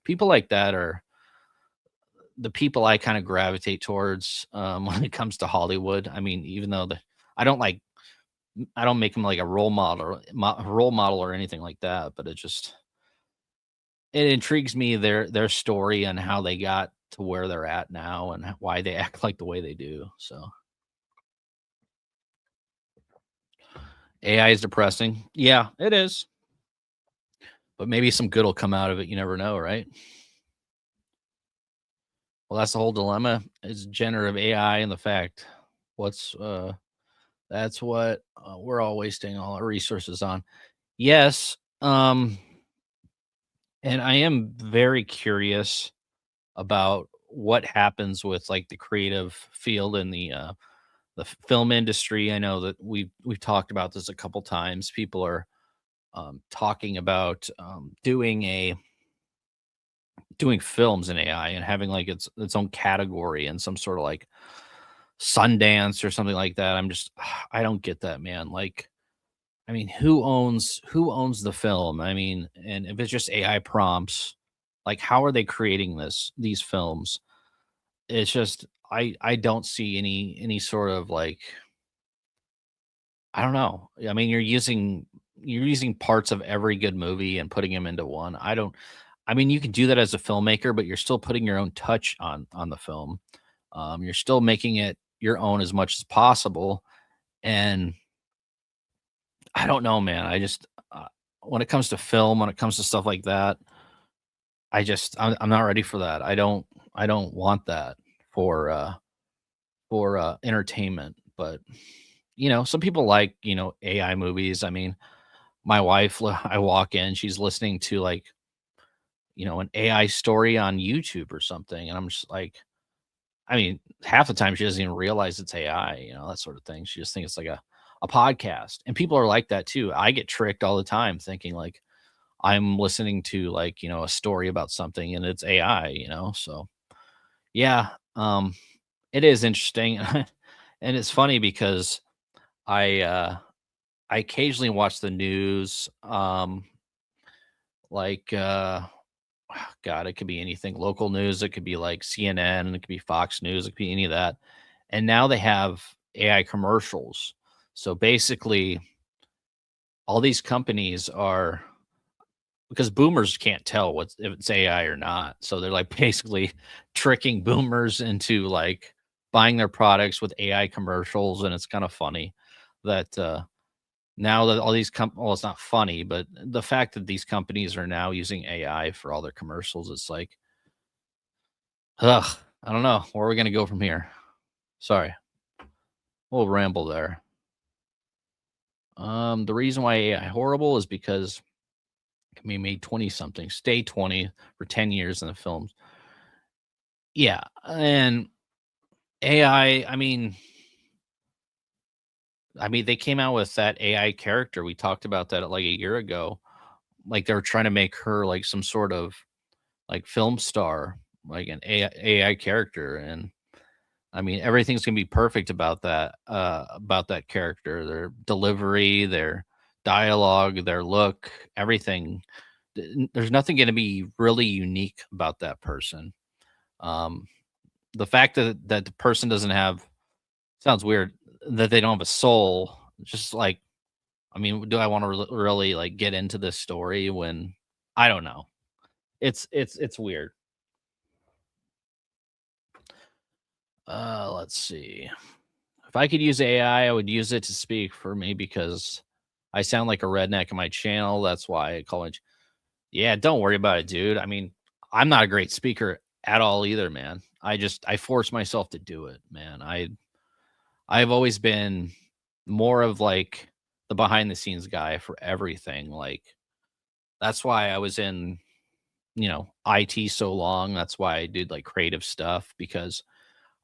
People like that are the people I kind of gravitate towards when it comes to Hollywood. I mean, even though I don't like, I don't make them like a role model or anything like that. But it intrigues me their story and how they got to where they're at now and why they act like the way they do. So AI is depressing. Yeah, it is. But maybe some good will come out of it. You never know, right? Well, that's the whole dilemma is generative AI and the fact what's that's what we're all wasting all our resources on. Yes, and I am very curious about what happens with like the creative field and the film industry. I know that we've talked about this a couple times. People are talking about doing films in AI and having like its own category and some sort of like Sundance or something like that. I'm just I don't get that, man. Like, I mean, who owns the film? I mean, and if it's just AI prompts, like how are they creating these films? It's just I don't see any sort of like I don't know. I mean, you're using parts of every good movie and putting them into one. I mean, you can do that as a filmmaker, but you're still putting your own touch on the film. You're still making it your own as much as possible. And I don't know, man. When it comes to film, when it comes to stuff like that, I'm not ready for that. I don't want that for entertainment. But some people like AI movies. I mean, my wife, I walk in, she's listening to like an AI story on YouTube or something, and I'm just like, I mean, half the time she doesn't even realize it's AI, that sort of thing. She just thinks it's like a podcast. And people are like that too. I get tricked all the time thinking like I'm listening to like, a story about something and it's AI. So yeah, it is interesting. And it's funny because I occasionally watch the news, like God, it could be anything. Local news, it could be like CNN, it could be Fox News, it could be any of that. and now they have AI commercials. So basically, all these companies are, because boomers can't tell what's if it's AI or not. So they're like basically tricking boomers into like buying their products with AI commercials, and it's kind of funny that now that all these well, it's not funny, but the fact that these companies are now using AI for all their commercials, it's like, ugh, I don't know where are we gonna go from here. Sorry, we'll ramble there. The reason why AI horrible is because it can be made 20 something, stay 20 for 10 years in the films. Yeah, and AI, I mean, they came out with that AI character. We talked about that like a year ago. Like they were trying to make her like some sort of like film star, like an AI character. And I mean, everything's gonna be perfect about that character. Their delivery, their dialogue, their look, everything. There's nothing gonna be really unique about that person. Um, the fact that the person doesn't have, sounds weird, that they don't have a soul, just like, I mean, do I want to really like get into this story when I don't know. It's weird. Let's see. If I could use AI, I would use it to speak for me because I sound like a redneck in my channel. That's why I call it. Yeah, don't worry about it, dude. I mean, I'm not a great speaker at all either, man. I force myself to do it, man. I've always been more of like the behind the scenes guy for everything. Like that's why I was in, IT so long. That's why I did like creative stuff because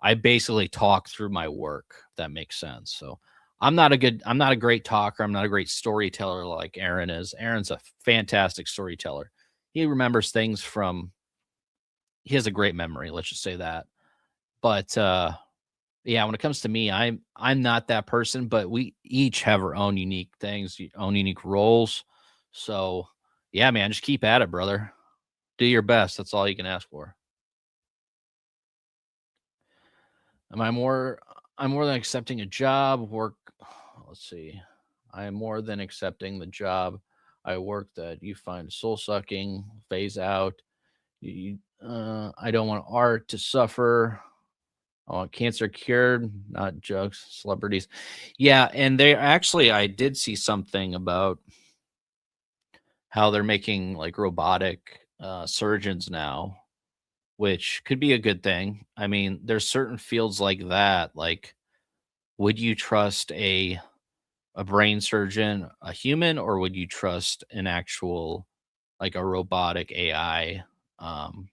I basically talk through my work, if that makes sense. So I'm not a great talker. I'm not a great storyteller like Aaron is. Aaron's a fantastic storyteller. He remembers things from, he has a great memory, let's just say that. But yeah, when it comes to me, I'm not that person, but we each have our own unique things, own unique roles. So yeah, man, just keep at it, brother. Do your best. That's all you can ask for. Am I more I'm more than accepting a job, work, let's see. I am more than accepting the job I work that you find soul sucking, phase out. I don't want art to suffer. I want cancer cured, not jugs, celebrities. Yeah, and they actually, I did see something about how they're making like robotic surgeons now, which could be a good thing. I mean, there's certain fields like that. Like, would you trust a brain surgeon, a human, or would you trust an actual like a robotic AI, um,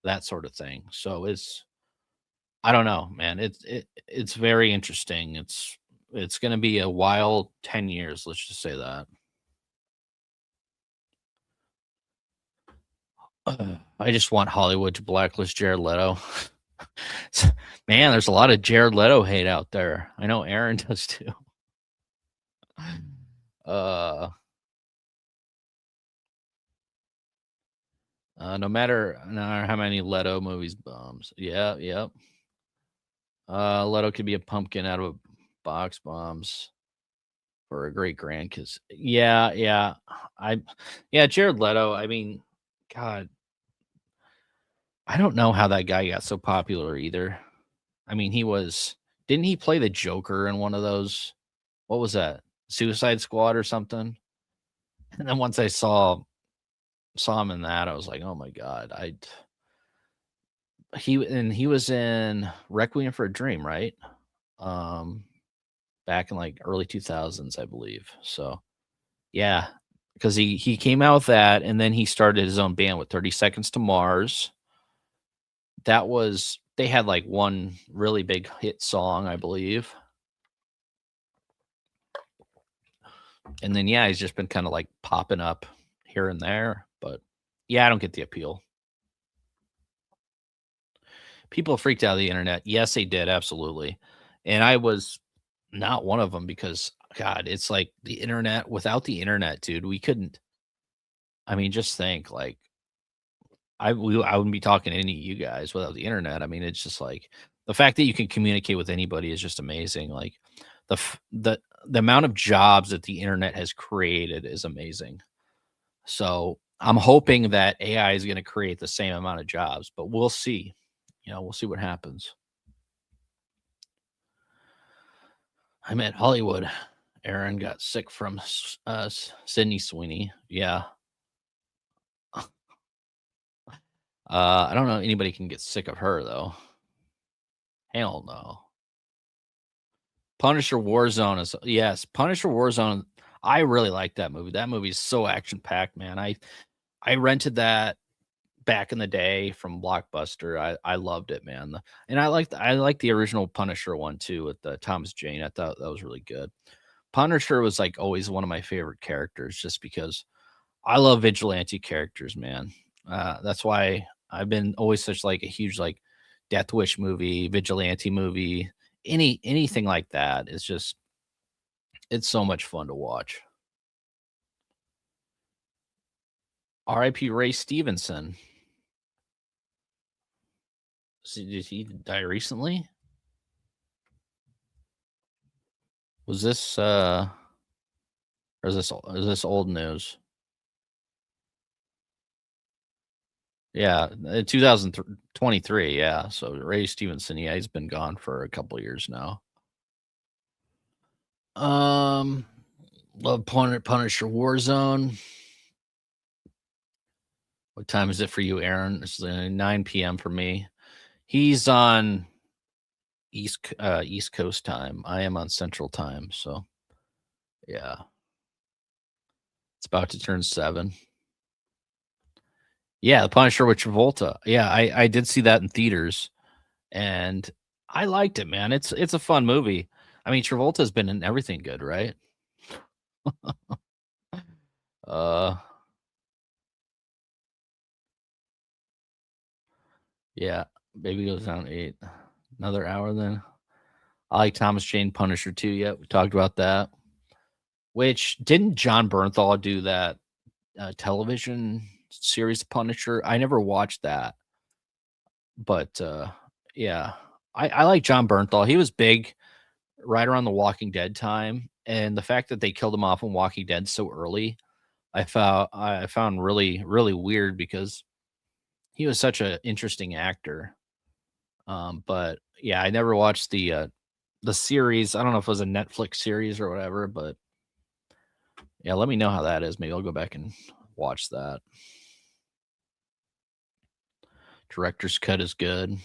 that sort of thing? So it's, I don't know, man. It's very interesting. It's going to be a wild 10 years. Let's just say that. I just want Hollywood to blacklist Jared Leto. Man, there's a lot of Jared Leto hate out there. I know Aaron does too. Uh, no matter how many Leto movies bombs. Yeah, yep. Leto could be a pumpkin out of a box bombs for a great grand. Cause yeah, yeah. I yeah, Jared Leto. I mean, God, I don't know how that guy got so popular either. I mean, didn't he play the Joker in one of those? What was that? Suicide Squad or something? And then once I saw him in that, I was like, "Oh my god." He was in Requiem for a Dream, right? Um Back in like early 2000s, I believe. So, yeah, because he came out with that and then he started his own band with 30 Seconds to Mars. That was, they had like one really big hit song, I believe. And then yeah, he's just been kind of like popping up here and there, but yeah, I don't get the appeal. People freaked out of the internet. Yes, they did, absolutely. And I was not one of them because god, it's like the internet, without the internet, dude, we couldn't, I mean, just think like I wouldn't be talking to any of you guys without the internet. I mean, it's just like The fact that you can communicate with anybody is just amazing. Like the amount of jobs that the internet has created is amazing. So I'm hoping that AI is going to create the same amount of jobs, but we'll see. We'll see what happens. I'm at Hollywood. Aaron got sick from Sydney Sweeney. Yeah. I don't know anybody can get sick of her though. Hell no. Punisher Warzone is yes. Punisher Warzone. I really like that movie. That movie is so action packed, man. I rented that back in the day from Blockbuster. I loved it, man. And I like the original Punisher one too with Thomas Jane. I thought that was really good. Punisher was like always one of my favorite characters just because I love vigilante characters, man. That's why I've been always such like a huge like Death Wish movie, vigilante movie, anything like that. It's so much fun to watch. R.I.P. Ray Stevenson. Did he die recently? Was this or is this old news? Yeah, 2023. Yeah, so Ray Stevenson. Yeah, he's been gone for a couple years now. Um, love Punisher Warzone. What time is it for you, Aaron? It's 9 p.m. for me. He's on East Coast time. I am on Central time, so yeah, it's about to turn 7. Yeah, The Punisher with Travolta. Yeah, I did see that in theaters, and I liked it, man. It's a fun movie. I mean, Travolta's been in everything good, right? Uh, yeah, Baby goes down 8. Another hour then. I like Thomas Jane Punisher too. Yeah, we talked about that. Which didn't John Bernthal do that television series Punisher? I never watched that, but yeah, I like John Bernthal. He was big right around the Walking Dead time, and the fact that they killed him off in Walking Dead so early, I found really weird because he was such an interesting actor. But yeah, I never watched the series. I don't know if it was a Netflix series or whatever, but yeah, let me know how that is. Maybe I'll go back and watch that. Director's cut is good.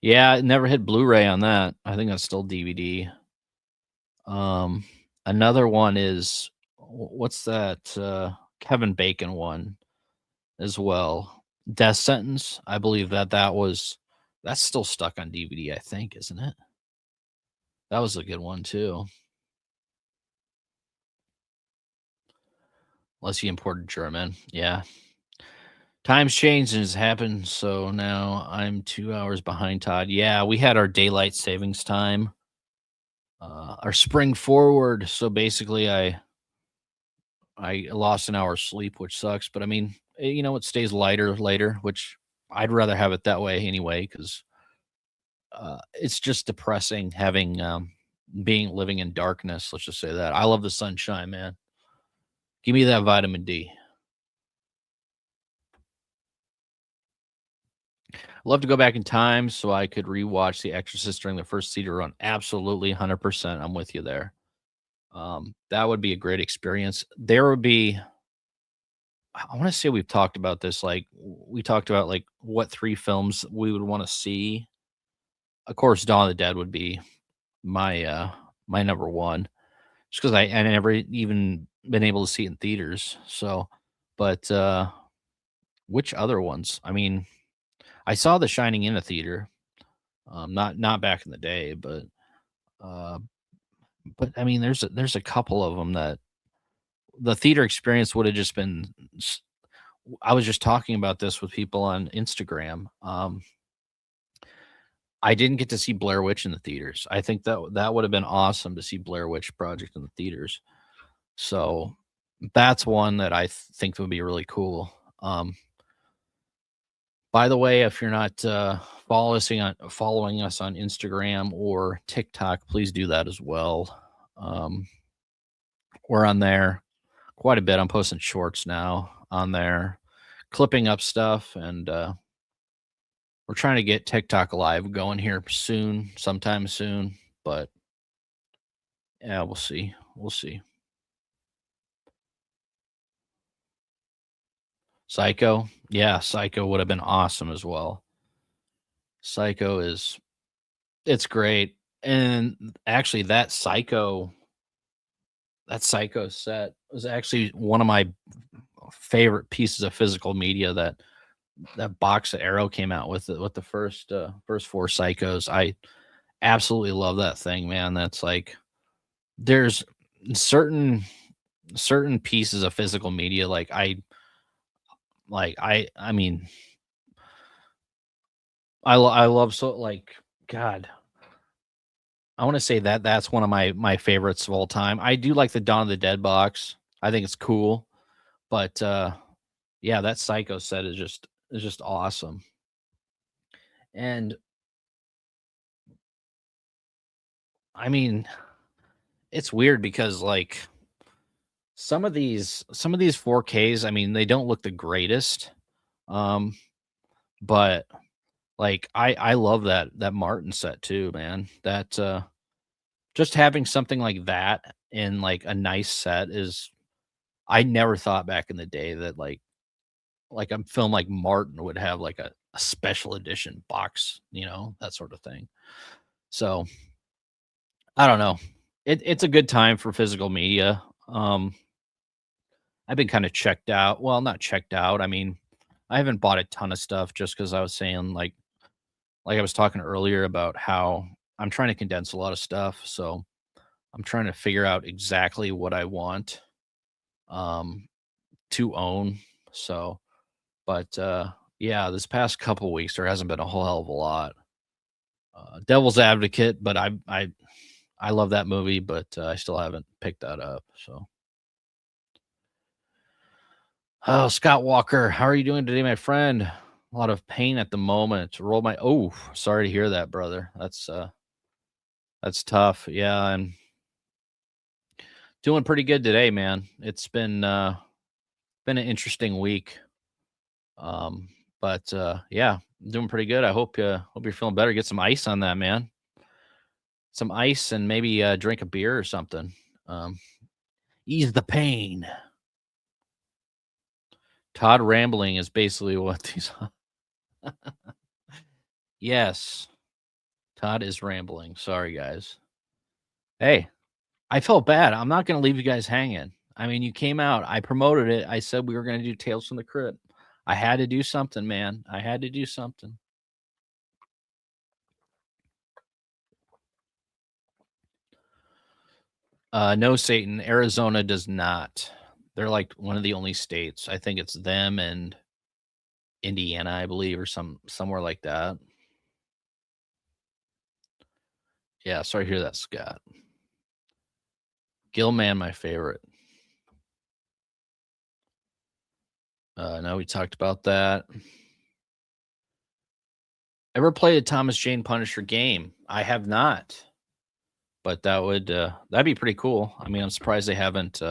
Yeah, it never hit Blu-ray on that. I think that's still DVD. Um, Another one is what's that? Kevin Bacon one as well. Death Sentence. I believe that's still stuck on DVD. I think, isn't it? That was a good one too. Unless he imported German. Yeah. Times changed and has happened. So now I'm 2 hours behind Todd. Yeah, we had our daylight savings time, our spring forward. So basically, I lost an hour's sleep, which sucks. But I mean, it stays lighter later, which I'd rather have it that way anyway, because it's just depressing having being living in darkness. Let's just say that. I love the sunshine, man. Give me that vitamin D. Love to go back in time so I could rewatch The Exorcist during the first theater run. Absolutely, 100%. I'm with you there. That would be a great experience. There would be. I want to say we've talked about this. Like we talked about, like what 3 films we would want to see. Of course, Dawn of the Dead would be my number one, just because I never even been able to see it in theaters. So, but which other ones? I mean, I saw The Shining in a theater. Not back in the day, uh, but I mean, there's a couple of them that the theater experience would have just been. I was just talking about this with people on Instagram. I didn't get to see Blair Witch in the theaters. I think that would have been awesome to see Blair Witch Project in the theaters. So that's one that I think would be really cool. By the way, if you're not following us on Instagram or TikTok, please do that as well. Um, we're on there quite a bit. I'm posting shorts now on there, clipping up stuff, and we're trying to get TikTok live going here soon, sometime soon. But yeah, we'll see. We'll see. Psycho, yeah, Psycho would have been awesome as well. Psycho is it's great, and actually that Psycho set was actually one of my favorite pieces of physical media, that box that Arrow came out with the first 4 Psychos. I absolutely love that thing, man. That's like there's certain pieces of physical media I mean, I love so like God, I wanna say that's one of my favorites of all time. I do like the Dawn of the Dead box. I think it's cool, but, yeah, that Psycho set is just awesome. And, I mean, it's weird because, like, some of these 4Ks, I mean, they don't look the greatest, um, but, like, I love that Martin set too, man. Just having something like that in, like, a nice set is I never thought back in the day that, like a film like Martin would have, like, a special edition box, that sort of thing. So, I don't know. It's a good time for physical media. I've been kinda checked out. Well, not checked out, I mean, I haven't bought a ton of stuff just because I was saying, like I was talking earlier about how I'm trying to condense a lot of stuff, so I'm trying to figure out exactly what I want, um, to own. So, but, yeah, this past couple weeks, there hasn't been a whole hell of a lot. Devil's Advocate, but I love that movie, but, I still haven't picked that up, so. Oh, Scott Walker, how are you doing today, my friend? A lot of pain at the moment. Roll my Oh, sorry to hear that, brother. That's tough. Yeah, and doing pretty good today, man. It's been an interesting week. But yeah, doing pretty good. I hope you're feeling better. Get some ice on that, man. Some ice and maybe drink a beer or something. Um, ease the pain. Todd rambling is basically what these. Yes, Todd is rambling. Sorry, guys. Hey, I felt bad. I'm not going to leave you guys hanging. I mean, you came out. I promoted it. I said we were going to do Tales from the Crypt. I had to do something, man. I had to do something. No, Satan. Arizona does not. They're like one of the only states. I think it's them and Indiana, I believe, or somewhere like that. Yeah, sorry to hear that, Scott. Gilman, my favorite. No, we talked about that. Ever played a Thomas Jane Punisher game? I have not, but that'd be pretty cool. I mean, I'm surprised they haven't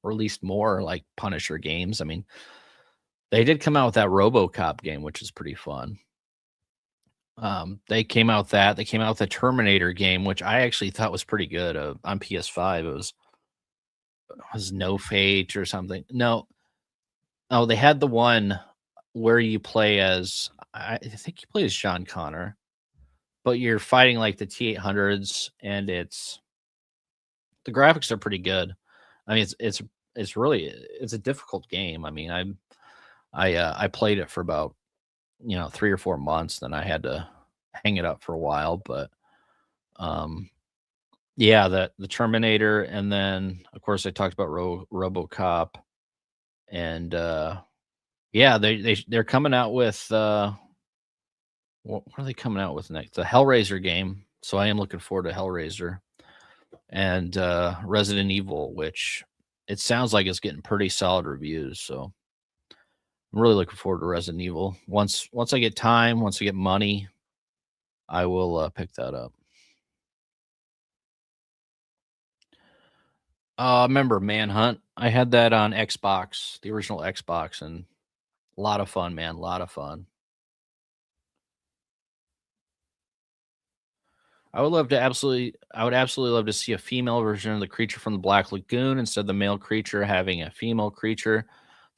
released more like Punisher games. I mean, they did come out with that RoboCop game, which is pretty fun. They came out with a Terminator game, which I actually thought was pretty good on PS5. It was No Fate or something. No, oh, they had the one where you play as I think you play as Sean Connor, but you're fighting like the T-800s, and the graphics are pretty good. I mean, it's a difficult game. I mean, I played it for about 3 or 4 months, then I had to hang it up for a while. But um, yeah, the Terminator, and then of course I talked about RoboCop, and yeah, they're coming out with what are they coming out with next? The Hellraiser game. So I am looking forward to Hellraiser and Resident Evil, which it sounds like it's getting pretty solid reviews. So I'm really looking forward to Resident Evil. Once I get time, once I get money, I will pick that up. Remember Manhunt? I had that on Xbox, the original Xbox, and a lot of fun, man. A lot of fun. I would absolutely love to see a female version of the creature from the Black Lagoon instead of the male creature having a female creature.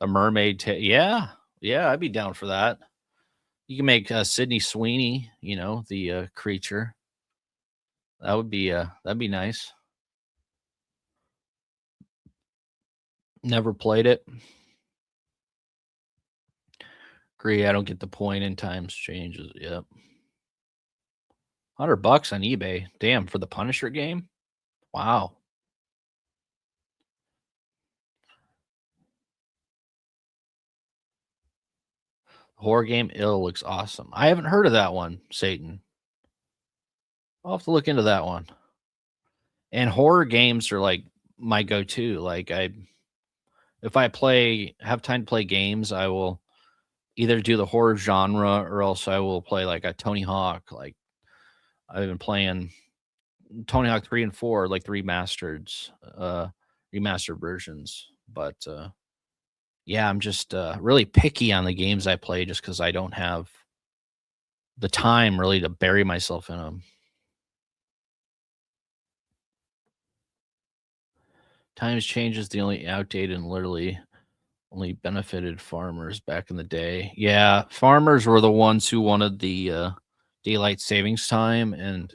The mermaid, yeah, yeah, I'd be down for that. You can make Sydney Sweeney, the creature. That'd be nice. Never played it. Agree. I don't get the point in times changes. Yep. $100 on eBay. Damn, for the Punisher game. Wow. Horror game ill looks awesome. I haven't heard of that one, Satan. I'll have to look into that one. And horror games are like my go-to. Like if I have time to play games, I will either do the horror genre or else I will play like a Tony Hawk. Like I've been playing Tony Hawk 3 and 4, like the remastered versions. But yeah, I'm just really picky on the games I play just because I don't have the time really to bury myself in them. Times changes the only outdated and literally only benefited farmers back in the day. Yeah, farmers were the ones who wanted the daylight savings time, and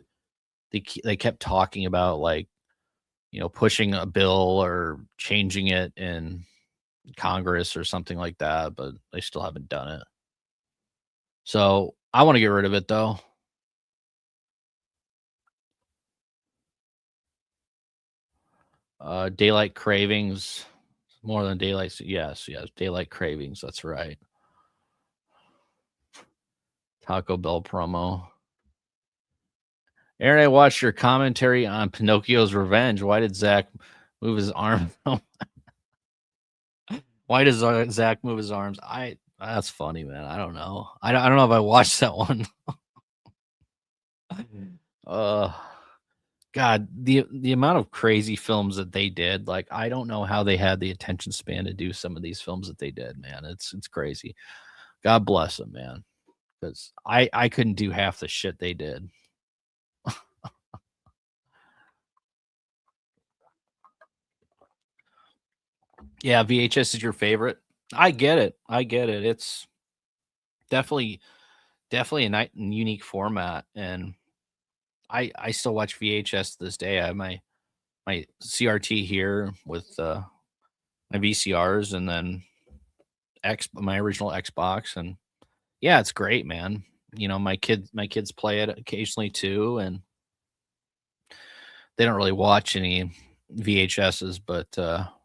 they kept talking about like pushing a bill or changing it in Congress or something like that, but they still haven't done it. So I want to get rid of it though. Daylight cravings more than daylight. Yes, yes, daylight cravings. That's right. Taco Bell promo. Aaron, I watched your commentary on Pinocchio's Revenge. Why did Zach move his arm? Why does Zach move his arms? That's funny, man. I don't know. I don't know if I watched that one. uh God, the amount of crazy films that they did, like I don't know how they had the attention span to do some of these films that they did, man. It's crazy. God bless them, man. Because I couldn't do half the shit they did. Yeah, VHS is your favorite. I get it. I get it. It's definitely definitely a unique format, and I still watch VHS to this day. I have my CRT here with my VCRs, and then my original Xbox, and yeah, it's great, man. My kids play it occasionally too, and they don't really watch any VHSs, but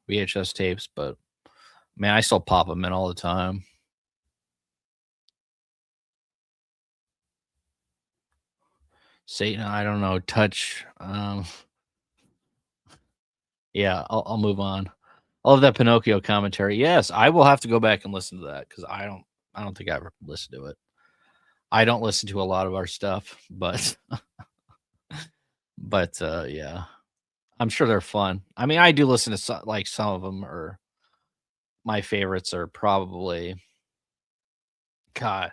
VHS tapes. But man, I still pop them in all the time. Satan, I don't know. Touch. Yeah, I'll move on. I love that Pinocchio commentary. Yes, I will have to go back and listen to that because I don't think I ever listened to it. I don't listen to a lot of our stuff, but yeah, I'm sure they're fun. I mean, I do listen to like some of them are my favorites are probably God.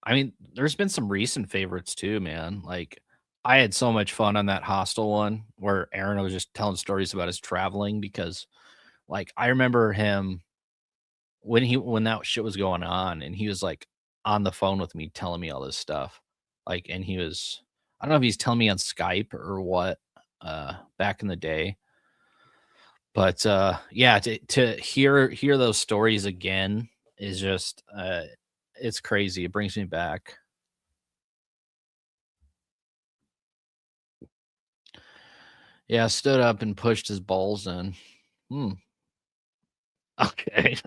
I mean, there's been some recent favorites too, man. Like I had so much fun on that hostel one where Aaron was just telling stories about his traveling because like I remember him when that shit was going on and he was like on the phone with me telling me all this stuff. Like and he was I don't know if he's telling me on Skype or what back in the day. But yeah, to hear those stories again is just it's crazy. It brings me back. Yeah, stood up and pushed his balls in. Hmm. Okay.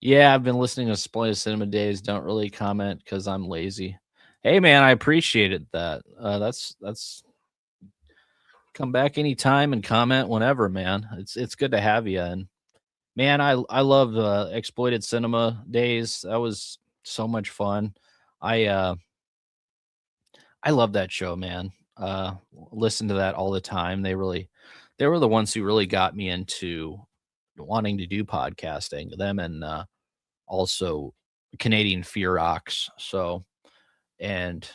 Yeah, I've been listening to Splendid Cinema Days. Don't really comment because I'm lazy. Hey man, I appreciated that. That's come back anytime and comment whenever, man. It's good to have you. And man, I love Exploited Cinema Days. That was so much fun. I I love that show, man. Listen to that all the time. They were the ones who really got me into wanting to do podcasting. Them and also Canadian Fear Rocks. So and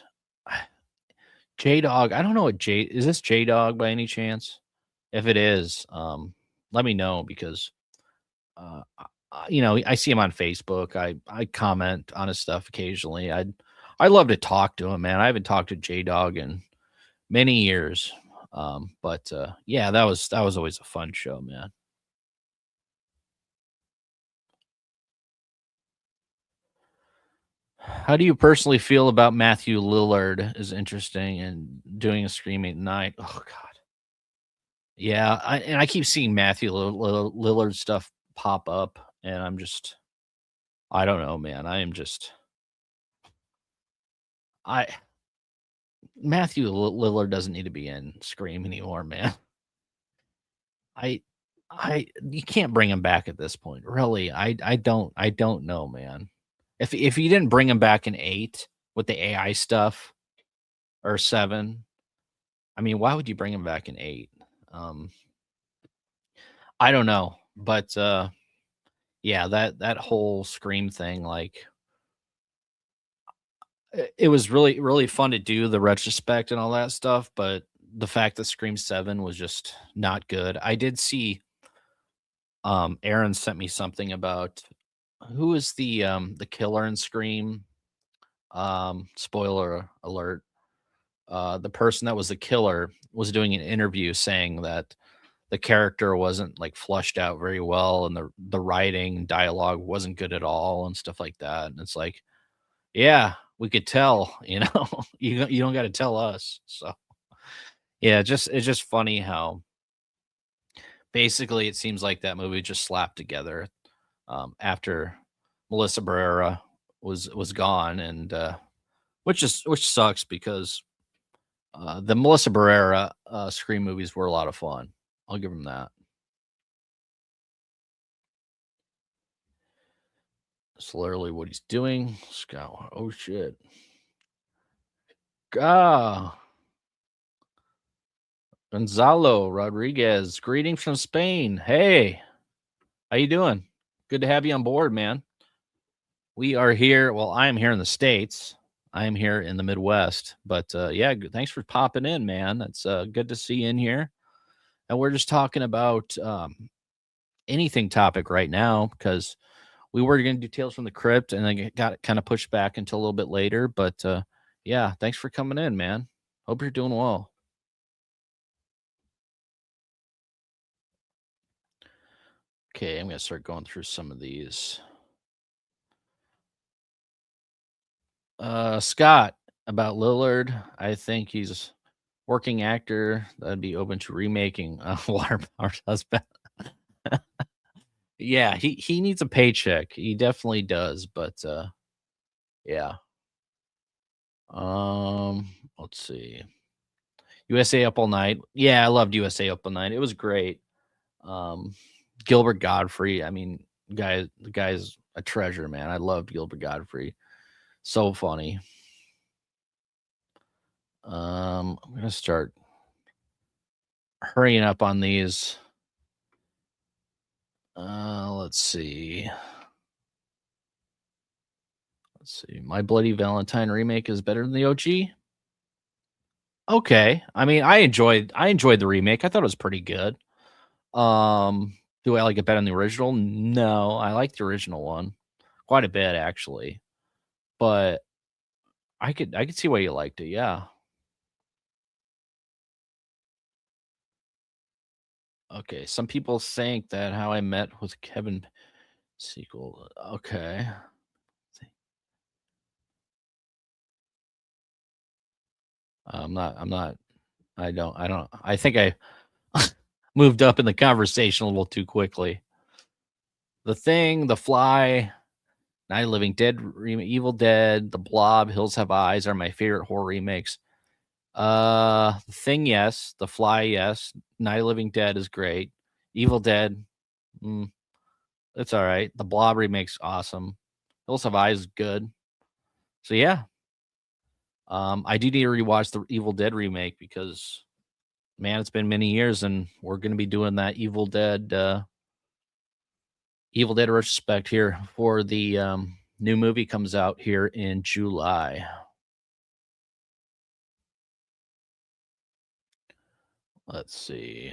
J Dog, I don't know what J is this J Dog by any chance? If it is, let me know because I see him on Facebook. I comment on his stuff occasionally. I'd love to talk to him, man. I haven't talked to J Dog in many years. But yeah, that was always a fun show, man. How do you personally feel about Matthew Lillard is interesting and doing a streaming at night? Oh God. Yeah, I keep seeing Matthew Lillard stuff pop up, and I don't know, man. I am just I Matthew Lillard doesn't need to be in Scream anymore, man. I I you can't bring him back at this point. Really, I don't know, man. If you didn't bring him back in 8 with the AI stuff or 7, I mean, why would you bring him back in 8? Um, I don't know, but yeah, that whole Scream thing, like it was really fun to do the retrospect and all that stuff, but the fact that Scream 7 was just not good. I did see Aaron sent me something about who is the killer in Scream. Spoiler alert. The person that was the killer was doing an interview saying that the character wasn't like flushed out very well and the writing and dialogue wasn't good at all and stuff like that. And it's like, yeah, we could tell, you don't got to tell us. So yeah, it's just funny how basically it seems like that movie just slapped together after Melissa Barrera was gone, and which sucks because the Melissa Barrera Scream movies were a lot of fun. I'll give him that. That's literally what he's doing. Scout. Oh shit. Ah, Gonzalo Rodriguez. Greetings from Spain. Hey, how you doing? Good to have you on board, man. We are here. Well, I am here in the States. I am here in the Midwest. But yeah, thanks for popping in, man. It's good to see you in here. And we're just talking about anything topic right now because we were going to do Tales from the Crypt and then it got kind of pushed back until a little bit later. But yeah, thanks for coming in, man. Hope you're doing well. Okay, I'm going to start going through some of these. Scott, about Lillard, I think he's working actor that'd be open to remaking Waterbound Husband. Yeah, he needs a paycheck. He definitely does, but yeah. Let's see. USA Up All Night. Yeah, I loved USA Up All Night. It was great. Um, Gilbert Godfrey. I mean, the guy's a treasure, man. I loved Gilbert Godfrey. So funny. I'm gonna start hurrying up on these. Let's see. Let's see. My Bloody Valentine remake is better than the OG. Okay. I mean, I enjoyed the remake. I thought it was pretty good. Do I like it better than the original? No, I like the original one quite a bit actually. But I could see why you liked it. Yeah. Okay. Some people think that How I Met with Kevin sequel. Okay. I'm not I think I moved up in the conversation a little too quickly. The Thing, The Fly, Night of the Living Dead, Evil Dead, The Blob, Hills Have Eyes are my favorite horror remakes. The Thing, yes. The Fly, yes. Night of the Living Dead is great. Evil Dead, mm, it's all right. The Blob remake's awesome. Hills Have Eyes is good. So yeah, I do need to rewatch the Evil Dead remake because man, it's been many years, and we're gonna be doing that Evil Dead retrospect here for the new movie comes out here in July. Let's see.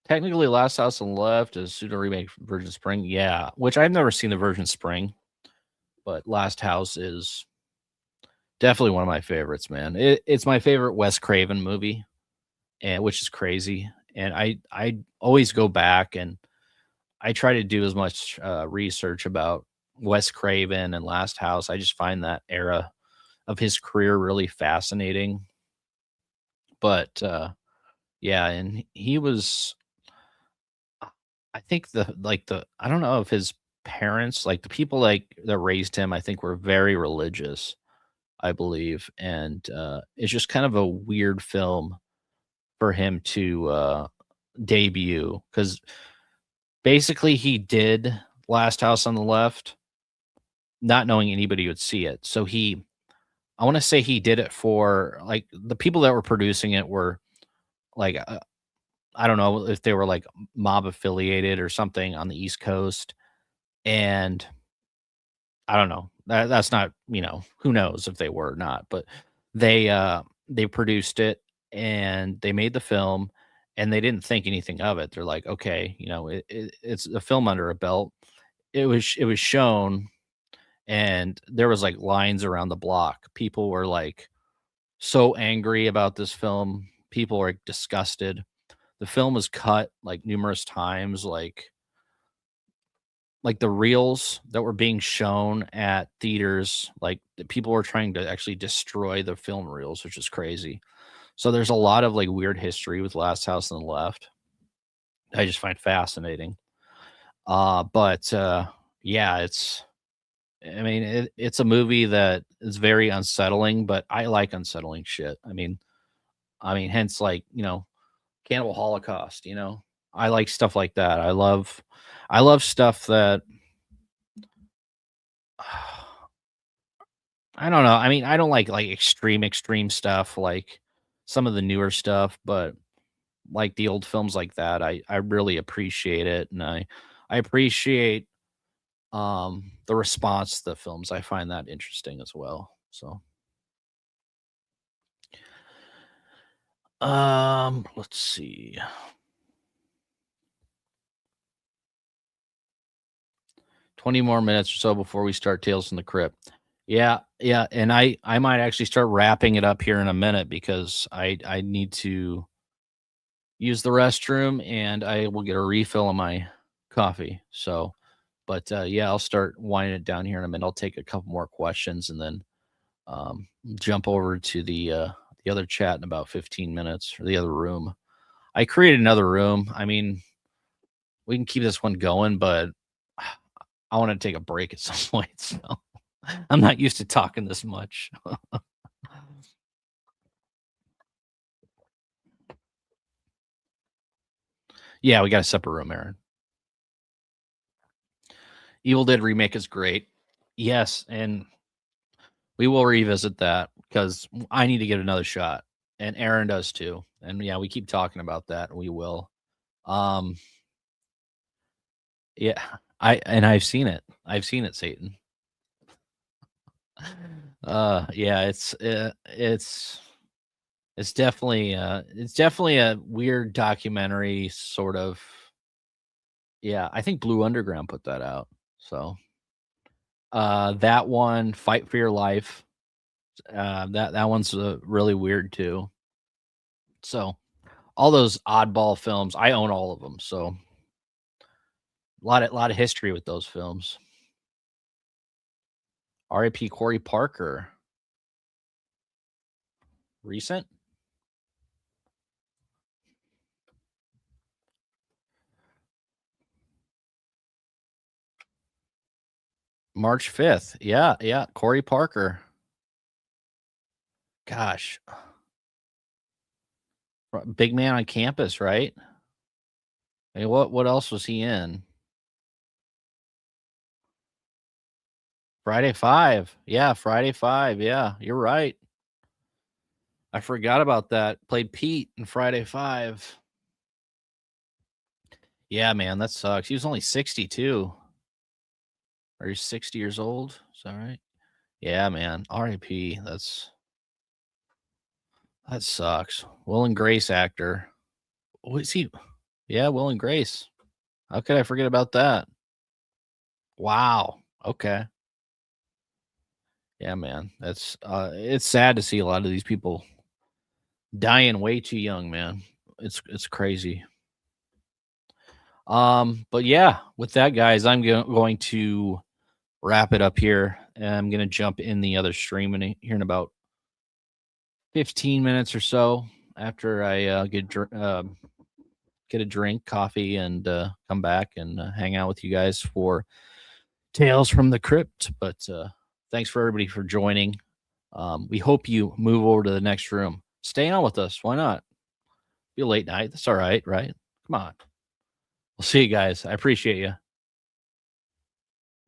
Technically, Last House on the Left is pseudo remake from Virgin Spring. Yeah, which I've never seen the Virgin Spring, but Last House is definitely one of my favorites, man. It's my favorite Wes Craven movie, and which is crazy. And I always go back and I try to do as much research about Wes Craven and Last House. I just find that era of his career really fascinating. But yeah, and he was I think the I don't know if his parents, like the people like that raised him, I think were very religious, I believe. And it's just kind of a weird film for him to debut because basically he did Last House on the Left, not knowing anybody would see it. So I want to say he did it for like the people that were producing it were like I don't know if they were like mob affiliated or something on the East Coast, and I don't know. That's not, who knows if they were or not, but they produced it and they made the film and they didn't think anything of it. They're like, okay, it's a film under a belt. It was shown and there was like lines around the block. People were like so angry about this film. People were like, disgusted. The film was cut like numerous times, like the reels that were being shown at theaters, like the people were trying to actually destroy the film reels, which is crazy. So there's a lot of like weird history with Last House on the Left. I just find fascinating. But yeah, I mean, it's a movie that is very unsettling, but I like unsettling shit. I mean, hence like, Cannibal Holocaust, I like stuff like that. I love stuff that I don't know. I mean, I don't like extreme stuff like some of the newer stuff, but like the old films like that, I really appreciate it, and I appreciate the response to the films. I find that interesting as well. So, let's see. 20 more minutes or so before we start Tales from the Crypt. Yeah, yeah, and I might actually start wrapping it up here in a minute because I need to use the restroom and I will get a refill on my coffee. So, but yeah, I'll start winding it down here in a minute. I'll take a couple more questions and then jump over to the other chat in about 15 minutes or the other room. I created another room. I mean, we can keep this one going, but I want to take a break at some point. So I'm not used to talking this much. Yeah, we got a separate room, Aaron. Evil Dead remake is great. Yes, and we will revisit that because I need to get another shot, and Aaron does too. And yeah, we keep talking about that. We will. Um, yeah, I've seen it. I've seen it, Satan. Yeah, it's definitely a weird documentary, sort of. Yeah, I think Blue Underground put that out. So, that one, Fight for Your Life. That one's really weird too. So all those oddball films, I own all of them. So a lot of history with those films. R.I.P. Corey Parker, recent March 5th. Yeah, yeah, Corey Parker. Gosh, big man on campus, right? I mean, what else was he in? Friday 5. Yeah, Friday 5. Yeah, you're right. I forgot about that. Played Pete in Friday 5. Yeah, man, that sucks. He was only 62. Or he's 60 years old. Is that right? Yeah, man. R.I.P. That sucks. Will and Grace actor. What is he? Yeah, Will and Grace. How could I forget about that? Wow. Okay. Yeah, man. That's it's sad to see a lot of these people dying way too young, man. It's crazy. But yeah, with that, guys, I'm going to wrap it up here. And I'm gonna jump in the other stream here in about 15 minutes or so after I get a drink, coffee, and come back and hang out with you guys for Tales from the Crypt. But thanks for everybody for joining. We hope you move over to the next room. Stay on with us. Why not? Be a late night. That's all right, right? Come on. We'll see you guys. I appreciate you.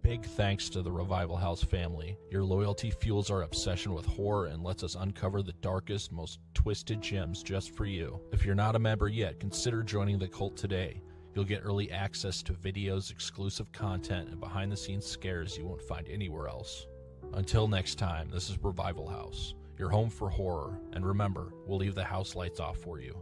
Big thanks to the Revival House family. Your loyalty fuels our obsession with horror and lets us uncover the darkest, most twisted gems just for you. If you're not a member yet, consider joining the cult today. You'll get early access to videos, exclusive content, and behind-the-scenes scares you won't find anywhere else. Until next time, this is Revival House, your home for horror, and remember, we'll leave the house lights off for you.